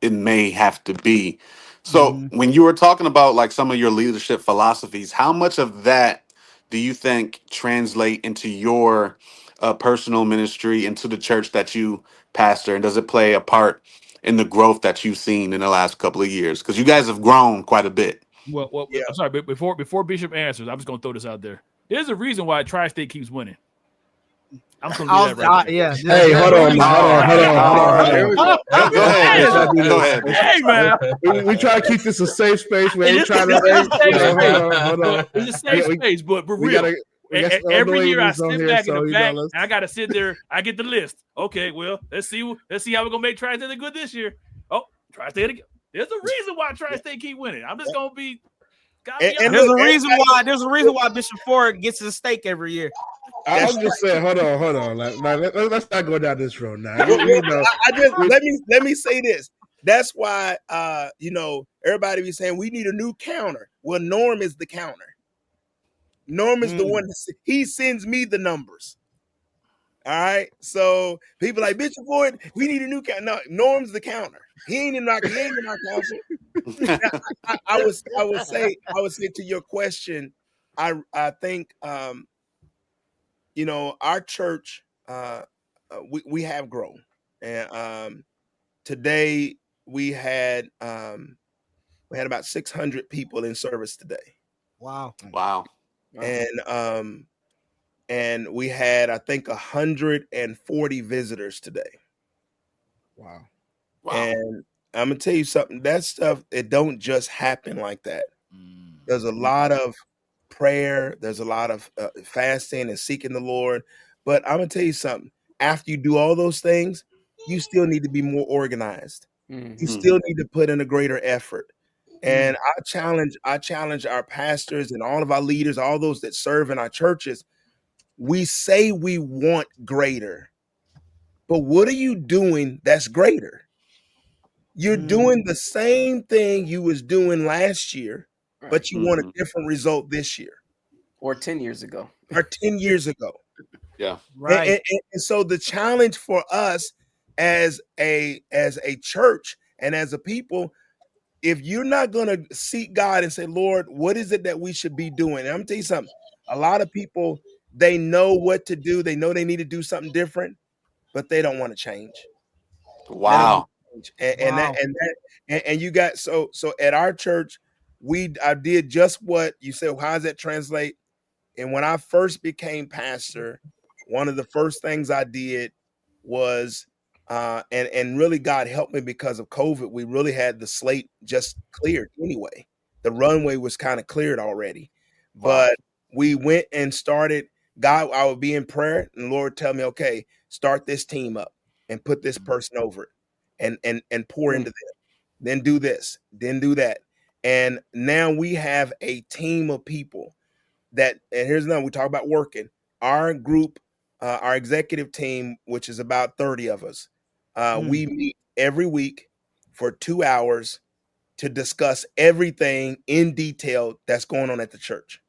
it may have to be. So when you were talking about like some of your leadership philosophies, how much of that do you think translate into your personal ministry, into the church that you pastor, and does it play a part in the growth that you've seen in the last couple of years? Because you guys have grown quite a bit. Well, yeah. I'm sorry, but before Bishop answers, I'm just gonna throw this out there. There's a reason why Tri-State keeps winning. I'm just gonna do that right there. Yeah. Hey, hold on. Go ahead. Hey, man. We try to keep this a safe space. We ain't trying to. Hold on. It's a safe space, but for real. Every year I sit back in the back, and I gotta sit there. I get the list. Okay, well, let's see how we're gonna make Tri-State good this year. Oh, Tri-State again. There's a reason why Tri-State keep winning. I'm just gonna be. There's a reason why Bishop Ford gets a steak every year. I'm just saying. Hold on. Let's not go down this road now. Let me say this. That's why everybody be saying we need a new counter. Well, Norm is the counter. Norm is the one he sends me the numbers. All right. So people like Bishop Ford, we need a new counter. No, Norm's the counter. He ain't in our council. I would say to your question, I think our church we have grown, and today we had about 600 people in service today. Wow. And we had, I think, 140 visitors today. Wow. And I'm gonna tell you something. That stuff, it don't just happen like that. There's a lot of prayer. There's a lot of fasting and seeking the Lord. But I'm gonna tell you something. After you do all those things, you still need to be more organized. You still need to put in a greater effort. And I challenge our pastors and all of our leaders, all those that serve in our churches. We say we want greater, but what are you doing that's greater? You're doing the same thing you was doing last year, but you want a different result this year. Or 10 years ago. Or 10 years ago. Yeah. Right. And so the challenge for us as a church and as a people, if you're not going to seek God and say, Lord, what is it that we should be doing? And I'm going to tell you something. A lot of people, they know what to do. They know they need to do something different, but they don't want to change. Wow. And you got so at our church, I did just what you said. How does that translate? And when I first became pastor, one of the first things I did was and really God helped me, because of COVID, we really had the slate just cleared anyway. The runway was kind of cleared already. But we went and started. God, I would be in prayer and the Lord tell me, okay, start this team up and put this person over it and pour into them. Then do this, then do that. And now we have a team of people that, and here's another, we talk about working. Our group, our executive team, which is about 30 of us, we meet every week for 2 hours to discuss everything in detail that's going on at the church.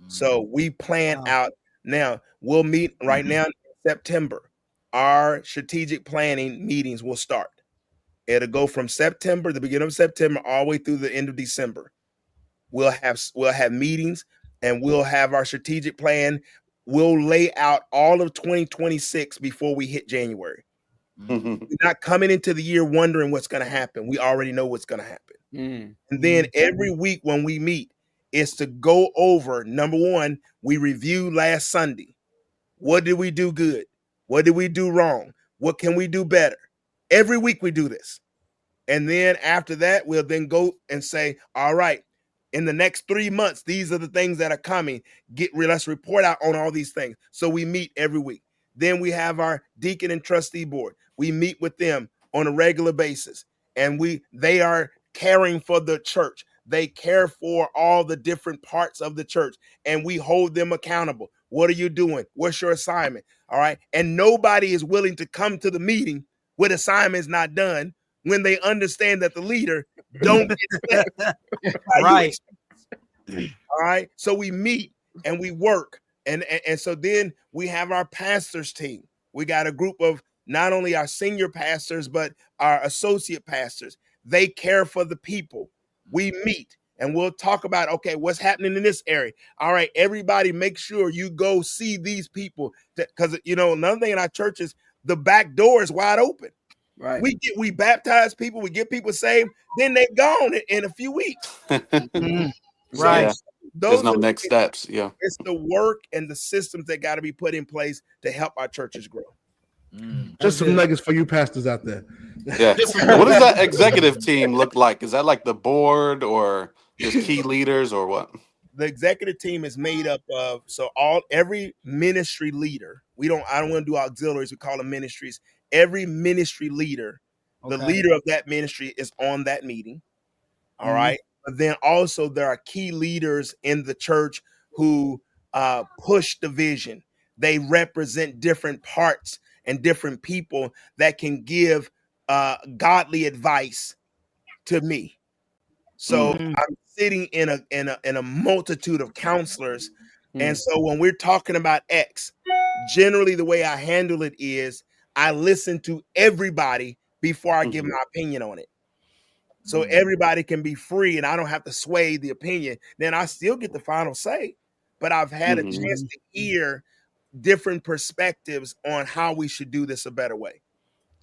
So we plan out. Now we'll meet right now in September. Our strategic planning meetings will start. It'll go from September, the beginning of September, all the way through the end of December. We'll have meetings and we'll have our strategic plan. We'll lay out all of 2026 before we hit January. We're not coming into the year wondering what's going to happen. We already know what's going to happen. And then every week when we meet, is to go over, number one, we review last Sunday. What did we do good? What did we do wrong? What can we do better? Every week we do this. And then after that, we'll then go and say, all right, in the next 3 months, these are the things that are coming. Let's report out on all these things. So we meet every week. Then we have our deacon and trustee board. We meet with them on a regular basis. And they are caring for the church. They care for all the different parts of the church. And we hold them accountable. What are you doing? What's your assignment? All right. And nobody is willing to come to the meeting with assignments not done when they understand that the leader don't get that. Right. All right. So we meet and we work. And so then we have our pastors team. We got a group of not only our senior pastors, but our associate pastors. They care for the people. We meet and we'll talk about, okay, what's happening in this area. All right, everybody make sure you go see these people. Because, another thing in our church is the back door is wide open. Right. We baptize people, we get people saved, then they're gone in a few weeks. Right. So there's no next steps. Yeah. It's the work and the systems that got to be put in place to help our churches grow. Just some nuggets for you pastors out there. Yeah. What does that executive team look like? Is that like the board or just key leaders or what? The executive team is made up of every ministry leader. I don't want to do auxiliaries, we call them ministries. Every ministry leader, the leader of that ministry is on that meeting. All right. But then also there are key leaders in the church who push the vision. They represent different parts and different people that can give godly advice to me. So I'm sitting in a multitude of counselors. And so when we're talking about X, generally the way I handle it is I listen to everybody before I give my opinion on it. So everybody can be free and I don't have to sway the opinion. Then I still get the final say, but I've had a chance to hear different perspectives on how we should do this a better way.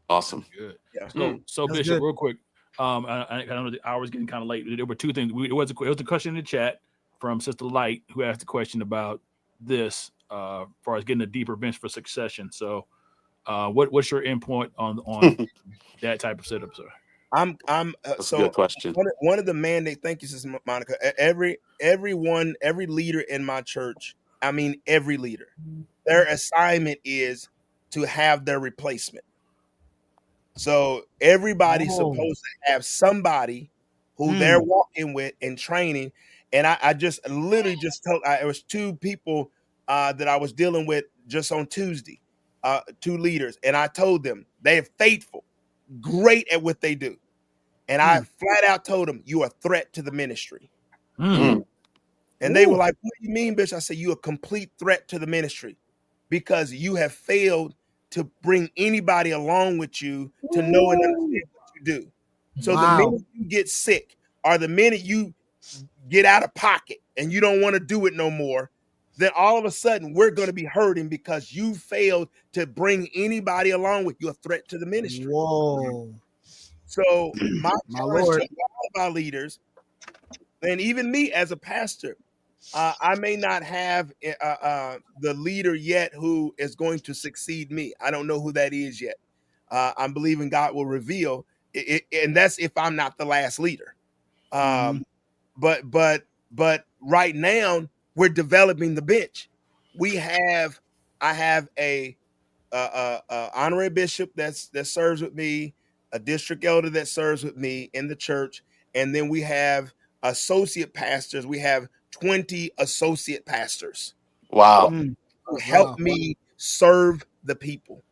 Awesome. Good. Yeah. So Bishop, real quick, I know the hour's getting kind of late. There were two things. It was a question in the chat. from Sister Light, who asked a question about this, as far as getting a deeper bench for succession. So, what's your input on that type of setup, sir? That's a good question. One of the mandates. Thank you, Sister Monica. Every leader in my church. I mean, every leader, their assignment is to have their replacement. So everybody's supposed to have somebody who they're walking with and training. And I just literally just told, it was 2 people that I was dealing with just on Tuesday, 2 leaders. And I told them they're faithful, great at what they do. And I flat out told them, you're a threat to the ministry. And they were like, what do you mean, Bishop? I said, you're a complete threat to the ministry because you have failed to bring anybody along with you to know and understand what you do. So the minute you get sick or the minute you get out of pocket and you don't want to do it no more, then all of a sudden we're going to be hurting because you failed to bring anybody along with you. A threat to the ministry. Whoa. So my challenge Lord. to all of our leaders, and even me as a pastor, I may not have the leader yet who is going to succeed me. I don't know who that is yet. I'm believing God will reveal it, and that's if I'm not the last leader. But right now we're developing the bench. I have a honorary bishop that serves with me, a district elder that serves with me in the church, and then we have associate pastors. We have 20 associate pastors. Wow. Who help me serve the people.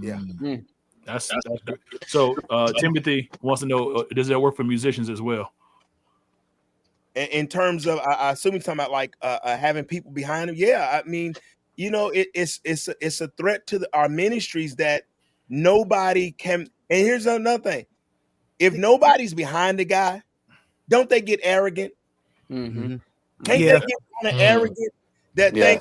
Yeah. That's good. So Timothy wants to know, does that work for musicians as well? In terms of, I assume you're talking about like having people behind them. Yeah, I mean, it's a threat to our ministries that nobody can. And here's another thing: if nobody's behind the guy, don't they get arrogant? Can't they get kind of arrogant? That thing.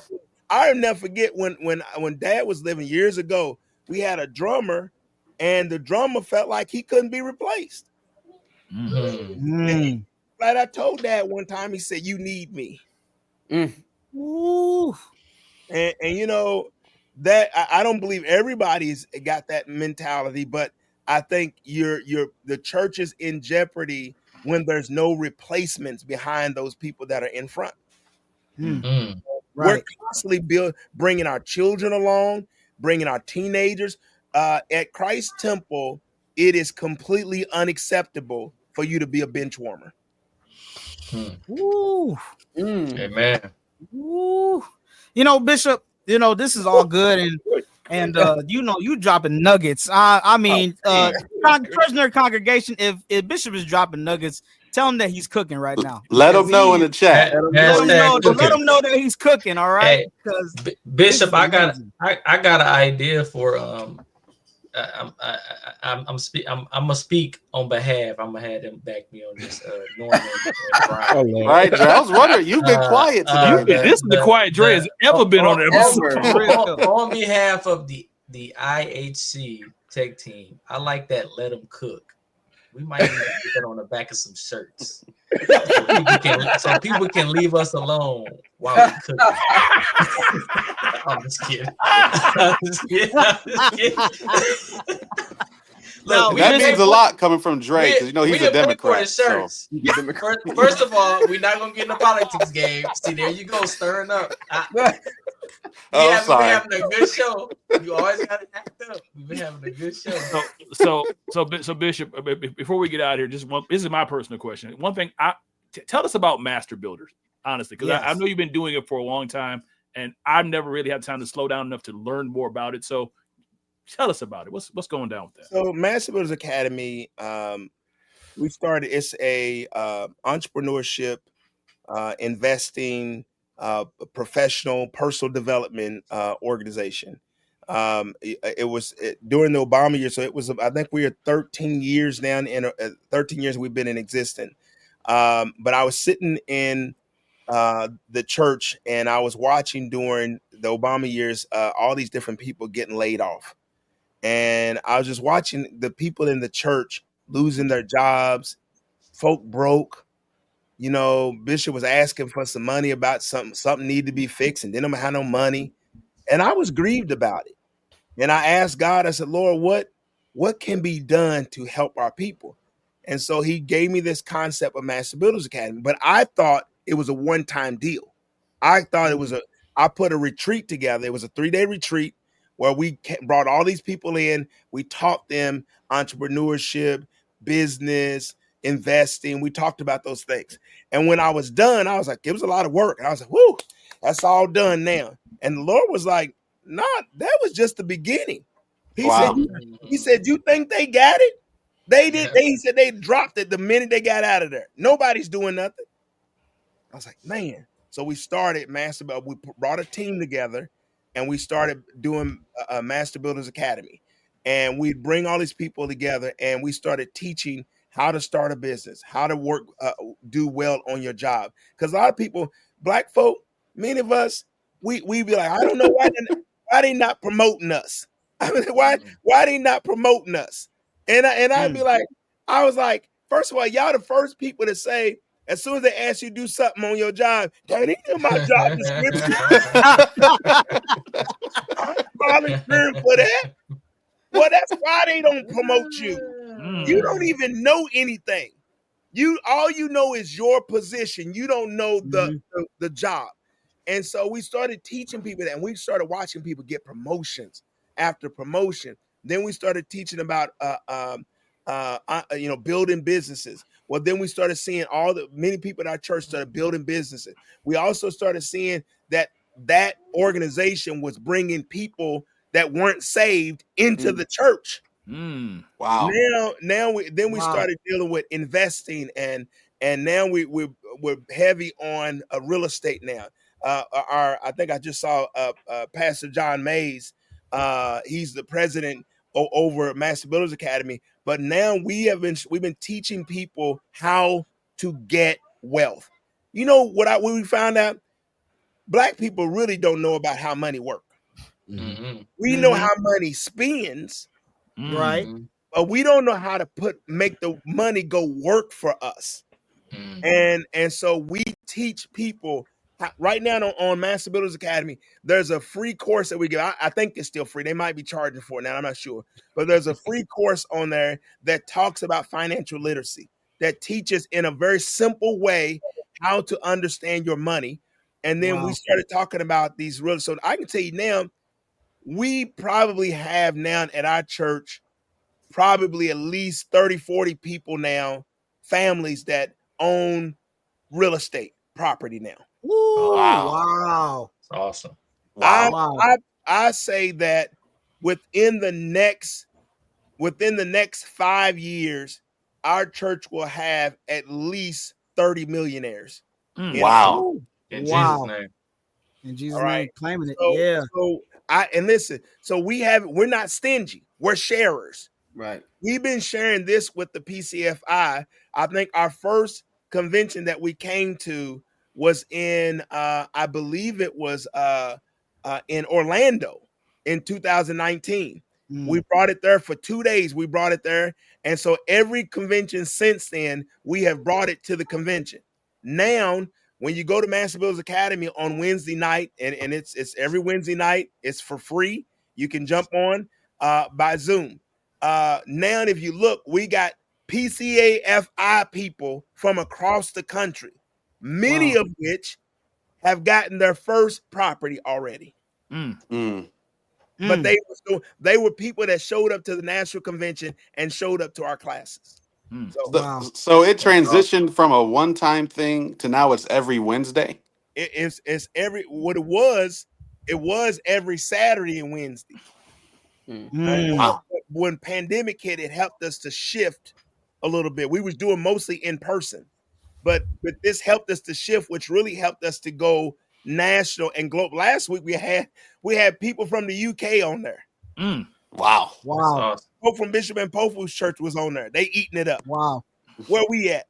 I'll never forget when Dad was living years ago. We had a drummer, and the drummer felt like he couldn't be replaced. Like I told Dad one time, he said, "You need me." Ooh. And you know that I don't believe everybody's got that mentality, but I think the church is in jeopardy when there's no replacements behind those people that are in front. We're constantly bringing our children along, bringing our teenagers. At Christ Temple, it is completely unacceptable for you to be a bench warmer. Amen. Ooh. Bishop, this is all good and you dropping nuggets. I mean, prisoner congregation, if Bishop is dropping nuggets, tell him that he's cooking right now. Let him know in the chat. Let him know that he's cooking. All right, because Bishop, I got an idea for I'm gonna speak on behalf. I'm gonna have them back me on this. Norman and right, Dre. I was wondering, you've been quiet today. This is the quiet Dre has ever been on the episode. On behalf of the IHC tech team, I like that. Let them cook. We might need to get that on the back of some shirts, so people can leave us alone while we cook. I'm just kidding. Look, that means a lot coming from Dre because he's a Democrat. So. First of all, we're not gonna get in the politics game. See, there you go, stirring up. We're having a good show. You always gotta act up. We've been having a good show. So Bishop, before we get out of here, this is my personal question. One thing, tell us about Master Builders, honestly, because I know you've been doing it for a long time, and I've never really had time to slow down enough to learn more about it. So tell us about it. What's going down with that? So Master Builders Academy, we started. It's a entrepreneurship, investing, professional, personal development organization. It was during the Obama years, so it was. I think we are 13 years now. 13 years we've been in existence. But I was sitting in the church, and I was watching during the Obama years all these different people getting laid off. And I was just watching the people in the church losing their jobs, folk broke, Bishop was asking for some money about something needed to be fixed, and then I had no money, and I was grieved about it. And I asked God, I said, Lord, what can be done to help our people? And so he gave me this concept of Master Builders Academy, but I thought it was a one-time deal. I thought I put a retreat together. It was a 3-day retreat where we brought all these people in. We taught them entrepreneurship, business, investing. We talked about those things. And when I was done, I was like, it was a lot of work. And I was like, whoo, that's all done now. And the Lord was like, nah, that was just the beginning. He said, you think they got it? They did. He said they dropped it the minute they got out of there. Nobody's doing nothing. I was like, man. So we started Master Builders. We brought a team together, and we started doing a Master Builders Academy. And we'd bring all these people together, and we started teaching how to start a business, how to work, do well on your job. Because a lot of people, black folk, many of us, we be like, I don't know why they not promoting us. I mean, why they not promoting us? And I'd be like, I was like, first of all, y'all the first people to say, as soon as they ask you to do something on your job, that ain't in my job description. I'm volunteering for that. Well, that's why they don't promote you. You don't even know anything. All you know is your position. You don't know the job. And so we started teaching people that, and we started watching people get promotions after promotion. Then we started teaching about building businesses. Well, then we started seeing many people in our church started building businesses. We also started seeing that organization was bringing people that weren't saved into the church. Wow. Now we started dealing with investing, and now we're heavy on real estate now. I think I just saw Pastor John Mays. He's the president over Master Builders Academy. But now we've been teaching people how to get wealth. You know what we found out? Black people really don't know about how money works. Mm-hmm. We know how money spends, right? But we don't know how to make the money go work for us. And so we teach people right now on Master Builders Academy. There's a free course that we give. I think it's still free. They might be charging for it now. I'm not sure, but there's a free course on there that talks about financial literacy, that teaches in a very simple way how to understand your money. And then we started talking about these real. So I can tell you now, we probably have now at our church probably at least 30, 40 people now, families that own real estate property now. Ooh, wow. That's awesome. Wow. I say that within the next 5 years, our church will have at least 30 millionaires. Wow. In Jesus' name. In Jesus' name, claiming it. So we're not stingy. We're sharers. Right. We've been sharing this with the PCAFI. I think our first convention that we came to was in, I believe it was in Orlando in 2019. We brought it there for 2 days. We brought it there. And so every convention since then, we have brought it to the convention. Now, when you go to Master Builders Academy on Wednesday night, and it's every Wednesday night, it's for free. You can jump on by Zoom. Now, if you look, we got PCAFI people from across the country, many of which have gotten their first property already. But they were people that showed up to the national convention and showed up to our classes. So it transitioned from a one-time thing to now it's every Wednesday. It's every what it was every Saturday and Wednesday. Wow. When pandemic hit, it helped us to shift a little bit. We was doing mostly in person, but this helped us to shift, which really helped us to go national and global. Last week we had people from the UK on there. Wow. Awesome. Folk from Bishop and Pofu's church was on there. They eating it up. Wow. Where we at?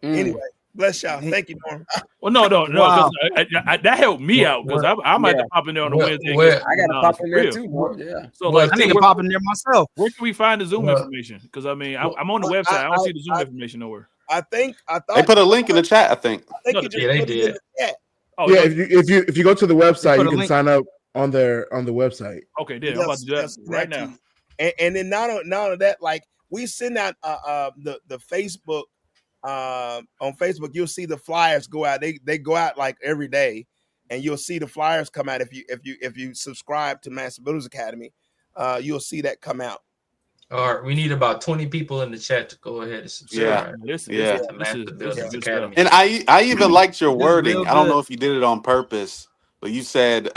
Anyway, bless y'all. Thank you, Norm. Well, no. That helped me out because I might have to pop in there on a Wednesday. I got to pop in there too, Norm. Yeah. So I need to pop in there myself. Where can we find the Zoom information? Because I mean, I'm on the website. I don't see the Zoom information nowhere. I thought they put a link in the chat. I think you just put it in the chat. Oh yeah, if you go to the website, you can sign up on the website. Okay, I'm about to do that right now. And then not only that, like we send out the Facebook on Facebook, you'll see the flyers go out. They go out like every day, and you'll see the flyers come out if you subscribe to Master Builders Academy, you'll see that come out. All right, we need about 20 people in the chat to go ahead and subscribe. This is Academy. And I even liked your wording. I don't know if you did it on purpose, but you said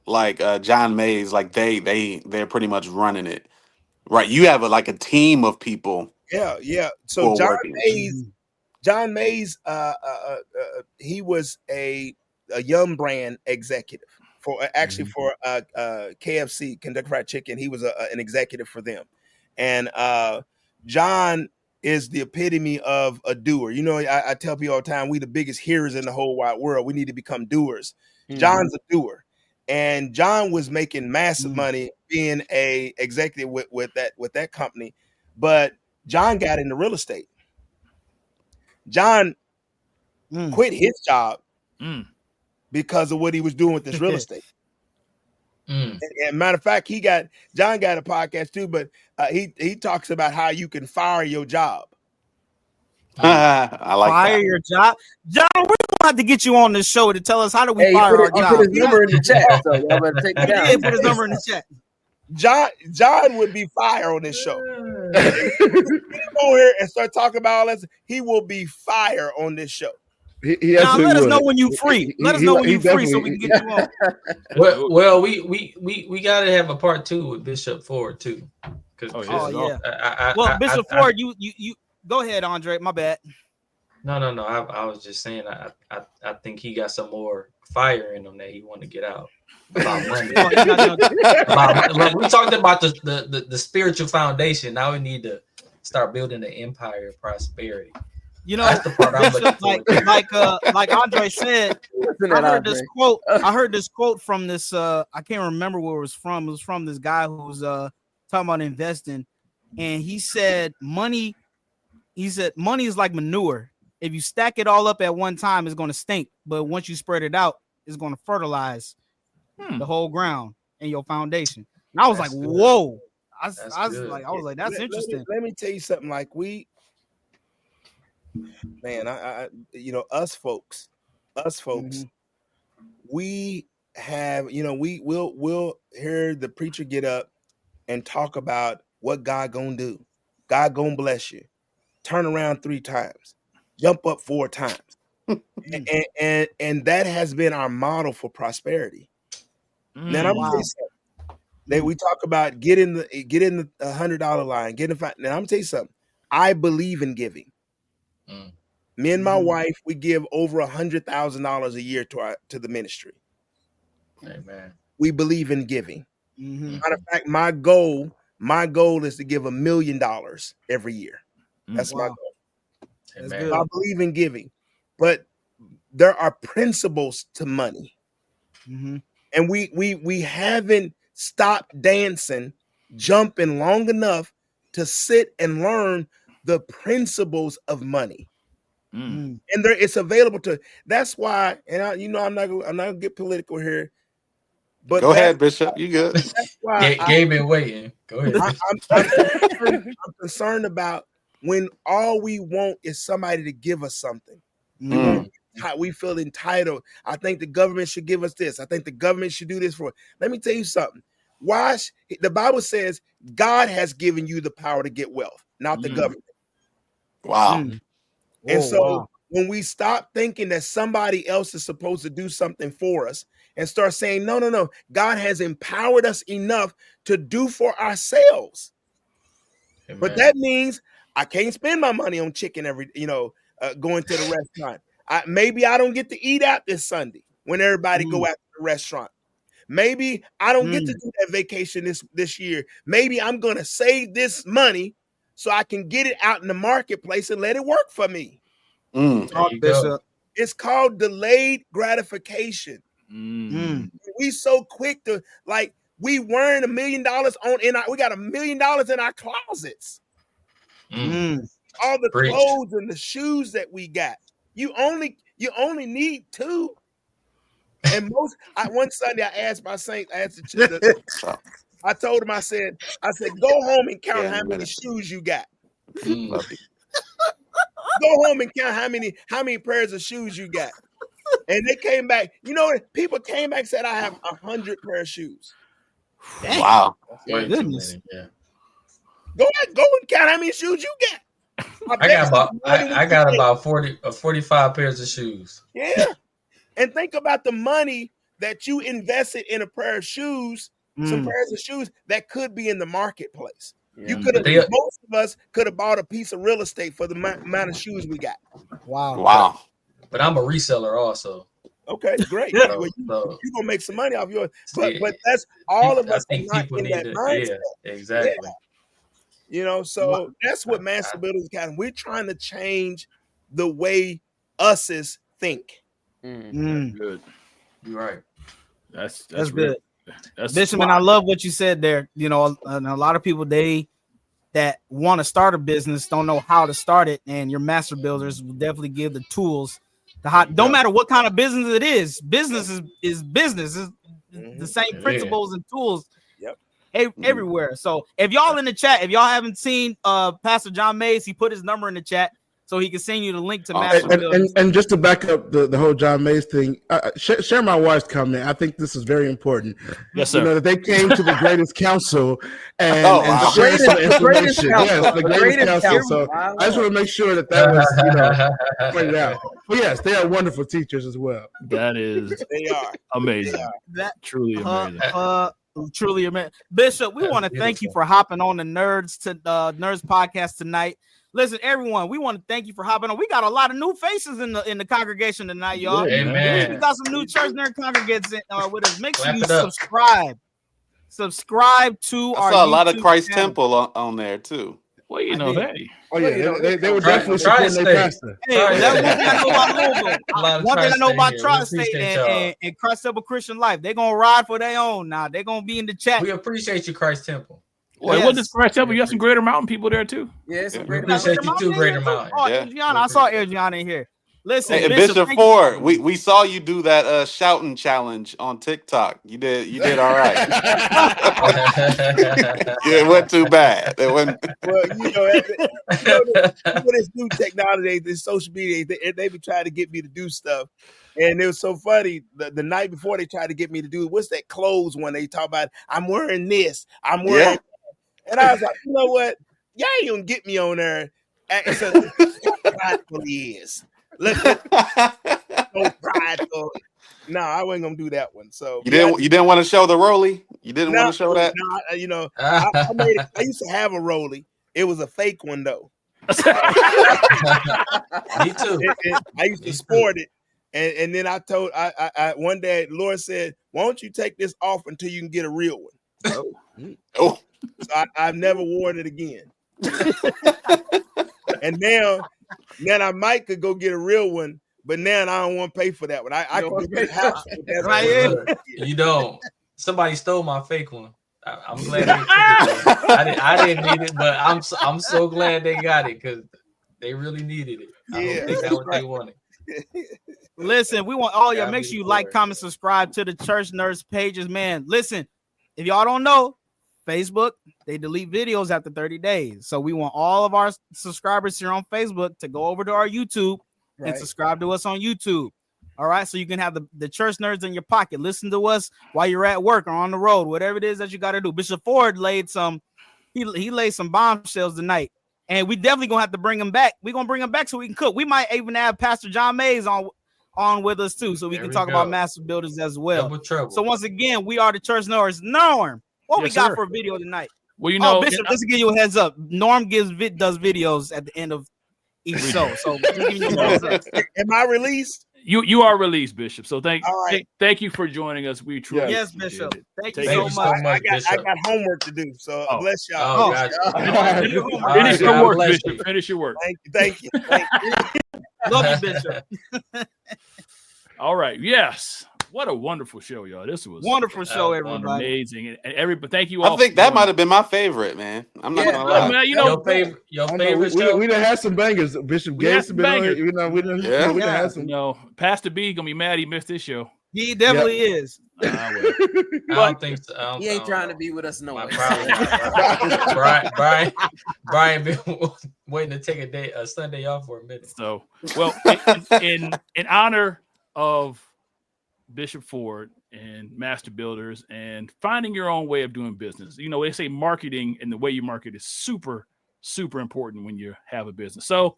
like John Mays, like they're pretty much running it, right? You have a team of people. Yeah. So John Mays, he was a Yum brand executive for KFC, Kentucky Fried Chicken. He was an executive for them, and John is the epitome of a doer. You know, I tell people all the time, we the biggest hearers in the whole wide world. We need to become doers. John's a doer, and John was making massive money being a executive with that company, but John got into real estate. John quit his job because of what he was doing with this real estate. And matter of fact, John got a podcast too, but he talks about how you can fire your job. I like fire your job. John, we're gonna have to get you on this show to tell us how do we fire our job. Put his number in the chat, so y'all better take it down. Put his number in the chat. John would be fired on this show. If you go here and start talking about all this, he will be fired on this show. John, let us know when you free. Let us know when you free so we can get you on. Well, we gotta have a part 2 with Bishop Ford too. Bishop Ford, you go ahead, Andre. My bad. No. I was just saying I think he got some more fire in him that he wanted to get out. About money. Like we talked about the spiritual foundation. Now we need to start building the empire of prosperity. You know, that's the part like Andre said. I heard this quote from this. I can't remember where it was from. It was from this guy who was talking about investing, and he said money. He said money is like manure. If you stack it all up at one time, it's going to stink. But once you spread it out, it's going to fertilize the whole ground and your foundation. And I was like, whoa. I was like, that's interesting. Let me tell you something. Like us folks, we have, we'll hear the preacher get up and talk about what God gonna do. God gonna bless you. Turn around 3 times, jump up 4 times. and that has been our model for prosperity. Now I'm gonna say something. We talk about get in the $100 line, now I'm gonna tell you something. I believe in giving. Me and my wife, we give over $100,000 a year to the ministry. Amen. We believe in giving. Matter of fact, my goal is to give $1 million every year. That's my goal. Amen. I believe in giving, but there are principles to money, and we haven't stopped dancing, jumping long enough to sit and learn the principles of money. And it's available to. That's why, and I'm not gonna get political here. But go ahead, Bishop. You good? That's why Gabe been waiting. Go ahead. I'm concerned about when all we want is somebody to give us something. We feel entitled. I think the government should give us this. I think the government should do this for us. Let me tell you something. Why? The Bible says God has given you the power to get wealth, not the government. Wow. And when we stop thinking that somebody else is supposed to do something for us and start saying, no, God has empowered us enough to do for ourselves. Amen. But that means I can't spend my money on chicken going to the restaurant. Maybe I don't get to eat out this Sunday when everybody go out to the restaurant. Maybe I don't get to do that vacation this year. Maybe I'm going to save this money so I can get it out in the marketplace and let it work for me. It's called delayed gratification. We so quick to we wearing $1 million we got $1 million in our closets. all the clothes and the shoes that we got. You only need 2. And one Sunday I asked my saint, I told him, I said, go home and count how many shoes you got. Go home and count how many pairs of shoes you got. And they came back. You know, people came back and said, I have 100 pair of shoes. Dang. Wow. Goodness. Yeah. Go and count how many shoes you got. I got about 45 pairs of shoes. Yeah. And think about the money that you invested in a pair of shoes, some pairs of shoes that could be in the marketplace. Yeah. You could have, most of us could have bought a piece of real estate for the amount of shoes we got. Wow. But I'm a reseller also. Okay, great. Well, you're gonna make some money off yours. But that's all of us in that mindset. Yeah, exactly. Yeah. You know, so that's what Master Builders Academy. We're trying to change the way us's think. Good. You're right. That's good. Bishop, and I love what you said there. You know, and a lot of people that want to start a business don't know how to start it, and your master builders will definitely give the tools. Don't matter what kind of business it is. Business is business. It's the same principles and tools. Everywhere. So if y'all in the chat, if y'all haven't seen Pastor John Mays, he put his number in the chat so he can send you the link to Master Builders. And just to back up the whole John Mays thing, share my wife's comment. I think this is very important. Yes, sir. You know, that they came to the greatest council and shared some information. Yes, the greatest council. So I just want to make sure that was pointed out. But yes, they are wonderful teachers as well. That is they are amazing. That truly amazing. Truly amazing. Bishop, we want to thank you for hopping on the Nerds podcast tonight. Listen, everyone, we want to thank you for hopping on. We got a lot of new faces in the congregation tonight, y'all. Amen. We got some new church nerd congregants with us. Make sure you subscribe. Subscribe to our saw a lot of YouTube Christ channel. Temple on there too. Well, you know, hey. Oh yeah, they were definitely supporting their pastor. Hey, that's one thing I know about Tri-State and Christ Temple Christian Life. They're gonna ride for their own now. They're gonna be in the chat. We appreciate you, Christ Temple. Well, what does Christ Temple? You have some Greater Mountain people there too. Yeah, some Greater Mountain. Appreciate you too, Greater Mountain. Oh, Adriana, I saw Adriana in here. Listen, hey, Bishop Ford, we saw you do that shouting challenge on TikTok. You did all right. It wasn't too bad. It wasn't. Well, this new technology, this social media, they be trying to get me to do stuff. And it was so funny. The night before they tried to get me to do what's that clothes one they talk about? I'm wearing this. I'm wearing that. And I was like, you know what? Y'all ain't gonna get me on there. So prideful he is. Look, so prideful. No, I wasn't gonna do that one. So you didn't want to show the Rolly? You didn't want to show that? No, I used to have a Rolly. It was a fake one though. Me too. I used to sport it. And then I told one day, Lord said, why don't you take this off until you can get a real one? Oh. So I've never worn it again. And now I might could go get a real one, but now I don't want to pay for that one. I could get a house. You don't. Somebody stole my fake one. I'm glad they took it. I didn't need it, but I'm so glad they got it because they really needed it. I hope they got what they wanted. Listen, we want all y'all. Make sure you like, comment, subscribe to the Church Nerds pages, man. Listen, if y'all don't know, Facebook, they delete videos after 30 days. So we want all of our subscribers here on Facebook to go over to our YouTube and subscribe to us on YouTube. All right. So you can have the Church Nerds in your pocket. Listen to us while you're at work or on the road, whatever it is that you got to do. Bishop Ford laid some bombshells tonight. And we definitely gonna have to bring him back. We're gonna bring him back so we can cook. We might even have Pastor John Mays on with us too, so we can talk about master builders as well. So once again, we are the Church Nerds. Norm, what we got for a video tonight? Well, you know, Bishop, just to give you a heads up, Norm does videos at the end of each show. So just give you a heads up. Am I released? You are released, Bishop. So thank you for joining us. We truly Bishop. Thank you so much. I got homework to do. So bless y'all. Finish your work, Bishop. Finish your work. Thank you. Love you, Bishop. All right. Yes. What a wonderful show, y'all. This was wonderful show, everybody. Amazing. And but thank you all. I think that might have been my favorite, man. I'm not gonna lie. Man, your favorite show. We done had some bangers. Bishop Gates been on here. We done had some. Pastor B gonna be mad he missed this show. He definitely is. I don't think so. He ain't trying to be with us no way. Brian been waiting to take a Sunday off for a minute. So, well, in honor of Bishop Ford and Master Builders and finding your own way of doing business, they say marketing and the way you market is super, super important when you have a business. So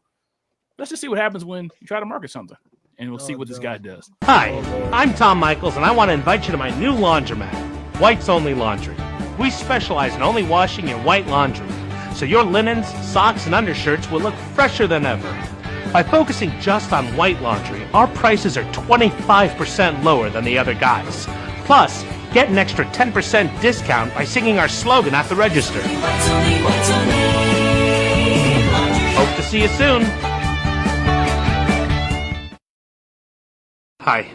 let's just see what happens when you try to market something. And we'll see what this guy does. Hi, I'm Tom Michaels, and I want to invite you to my new laundromat, White's Only Laundry. We specialize in only washing in white laundry, so your linens, socks, and undershirts will look fresher than ever. By focusing just on white laundry, our prices are 25% lower than the other guys. Plus, get an extra 10% discount by singing our slogan at the register. Hope to see you soon. Hi,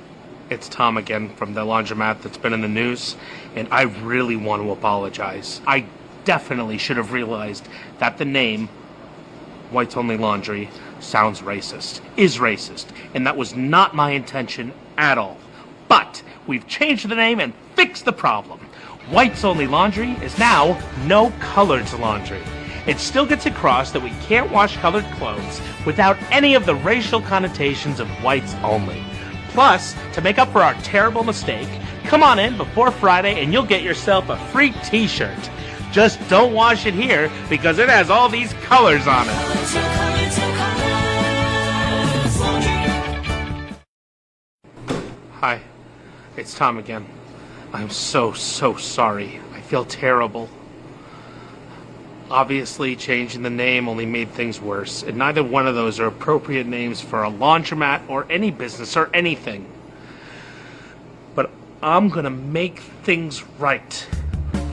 it's Tom again from the laundromat that's been in the news, and I really want to apologize. I definitely should have realized that the name, White's Only Laundry, sounds racist, is racist, and that was not my intention at all. But we've changed the name and fixed the problem. White's Only Laundry is now No Coloreds Laundry. It still gets across that we can't wash colored clothes without any of the racial connotations of whites only. Plus, to make up for our terrible mistake, come on in before Friday and you'll get yourself a free t-shirt. Just don't wash it here because it has all these colors on it. Hi, it's Tom again. I'm so sorry. I feel terrible. Obviously, changing the name only made things worse, and neither one of those are appropriate names for a laundromat or any business or anything. But I'm gonna make things right.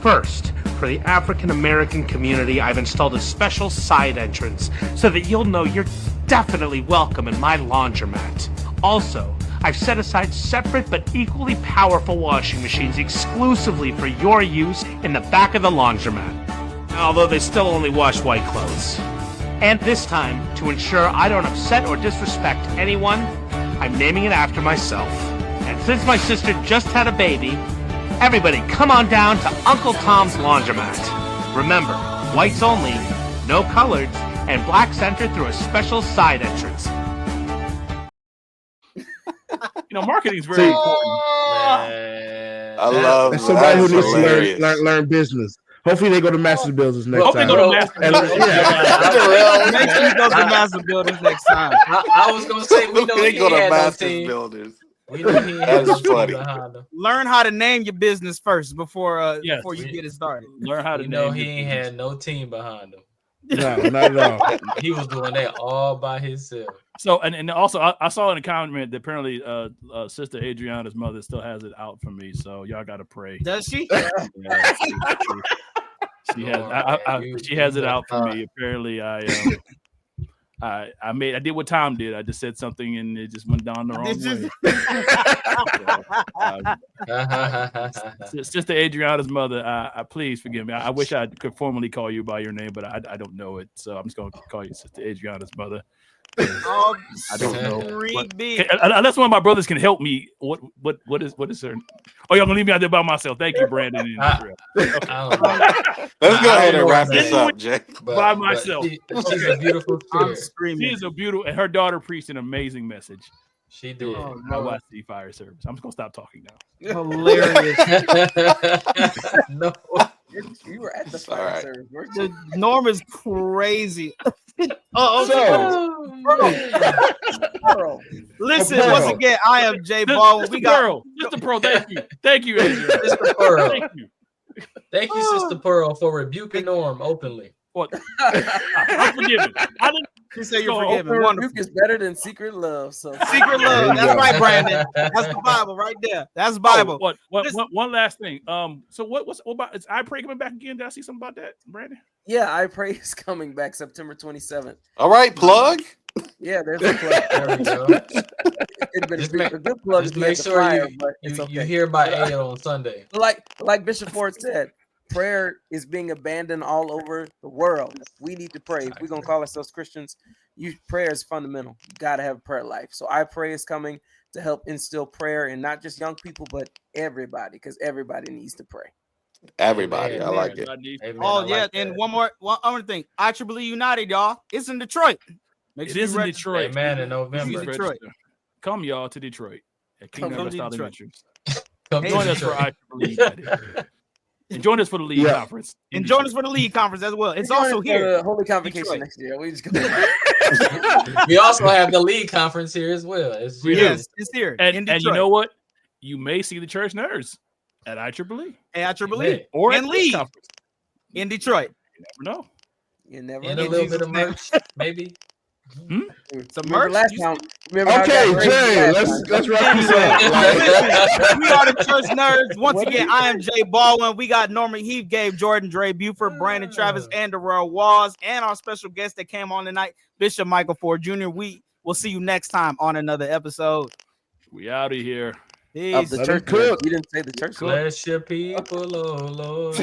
First, for the African American community, I've installed a special side entrance so that you'll know you're definitely welcome in my laundromat. Also, I've set aside separate but equally powerful washing machines exclusively for your use in the back of the laundromat. Although they still only wash white clothes. And this time, to ensure I don't upset or disrespect anyone, I'm naming it after myself. And since my sister just had a baby, everybody come on down to Uncle Tom's Laundromat. Remember, whites only, no coloreds, and black center through a special side entrance. Marketing's very important. I love that. Somebody who needs to learn business. Hopefully they go to Master Builders next time. They go to Master Builders. Make sure you go to Master Builders next time. I was gonna say we know they go to Master Builders. That's funny. Learn how to name your business first before you get it started. Learn how to name. He ain't had no team behind him. No, not at all. He was doing that all by himself. So and also I saw in a comment that apparently Sister Adriana's mother still has it out for me. So y'all gotta pray. Does she? Yeah, she has it out for me. Apparently I did what Tom did. I just said something and it just went down the wrong way. Sister Adriana's mother, please forgive me. I wish I could formally call you by your name, but I don't know it. So I'm just going to call you Sister Adriana's mother. I don't know. Unless one of my brothers can help me. What is her? Oh, y'all gonna leave me out there by myself? Thank you, Brandon. Let's go ahead and wrap this up, Jay. By myself. She's a beautiful spirit. She is a beautiful, and her daughter preached an amazing message. She did. YC Fire Service. I'm just gonna stop talking now. Hilarious. No, you were at the fire service. The Norm is crazy. Listen, once again, I am Jay Baldwin. We got Mr. Pearl. Thank you, Adrian. Mr. Pearl. Thank you, Sister Pearl, for rebuking Norm openly. What? I'm forgiven. She said you're forgiven. Wonderful. Is better than secret love. So secret love. That's right, Brandon. That's the Bible right there. That's the Bible. One last thing. So what about is I Pray coming back again? Did I see something about that, Brandon? Yeah, I Pray is coming back September 27th. All right, plug. Yeah, there's a plug. There we go. It'd been a good plug. Just make sure flyer, you hear about AO on Sunday. Like Bishop Ford said, prayer is being abandoned all over the world. We need to pray. If we're gonna call ourselves Christians, prayer is fundamental. You gotta have a prayer life. So I pray is coming to help instill prayer in not just young people, but everybody, because everybody needs to pray. Everybody, Amen. I like it. Amen. Oh yeah, like and one more thing. IEEE United, y'all. It's in Detroit. It is in Detroit. Amen. In November. Detroit. Come y'all to Detroit. Come join us for IEEE United. And join us for the league conference. And join us for the league conference as well. It's also here. The Holy Convocation next year. We also have the league conference here as well. It's here. And you know what? You may see the church nerds at IEEE. At IEEE. Or in league conference. In Detroit. You never know. You never know. A little bit of merch, maybe. Some merch. Okay, Jay, let's wrap this up. We are the church nerds. Once again, I am Jay Baldwin. We got Norman Heath, Gabe Jordan, Dre Buford, Brandon Travis, and Darrell Walls, and our special guest that came on tonight, Bishop Michael Ford Jr. We will see you next time on another episode. We out of here. Of the church. You didn't say the church. Bless your people, oh Lord.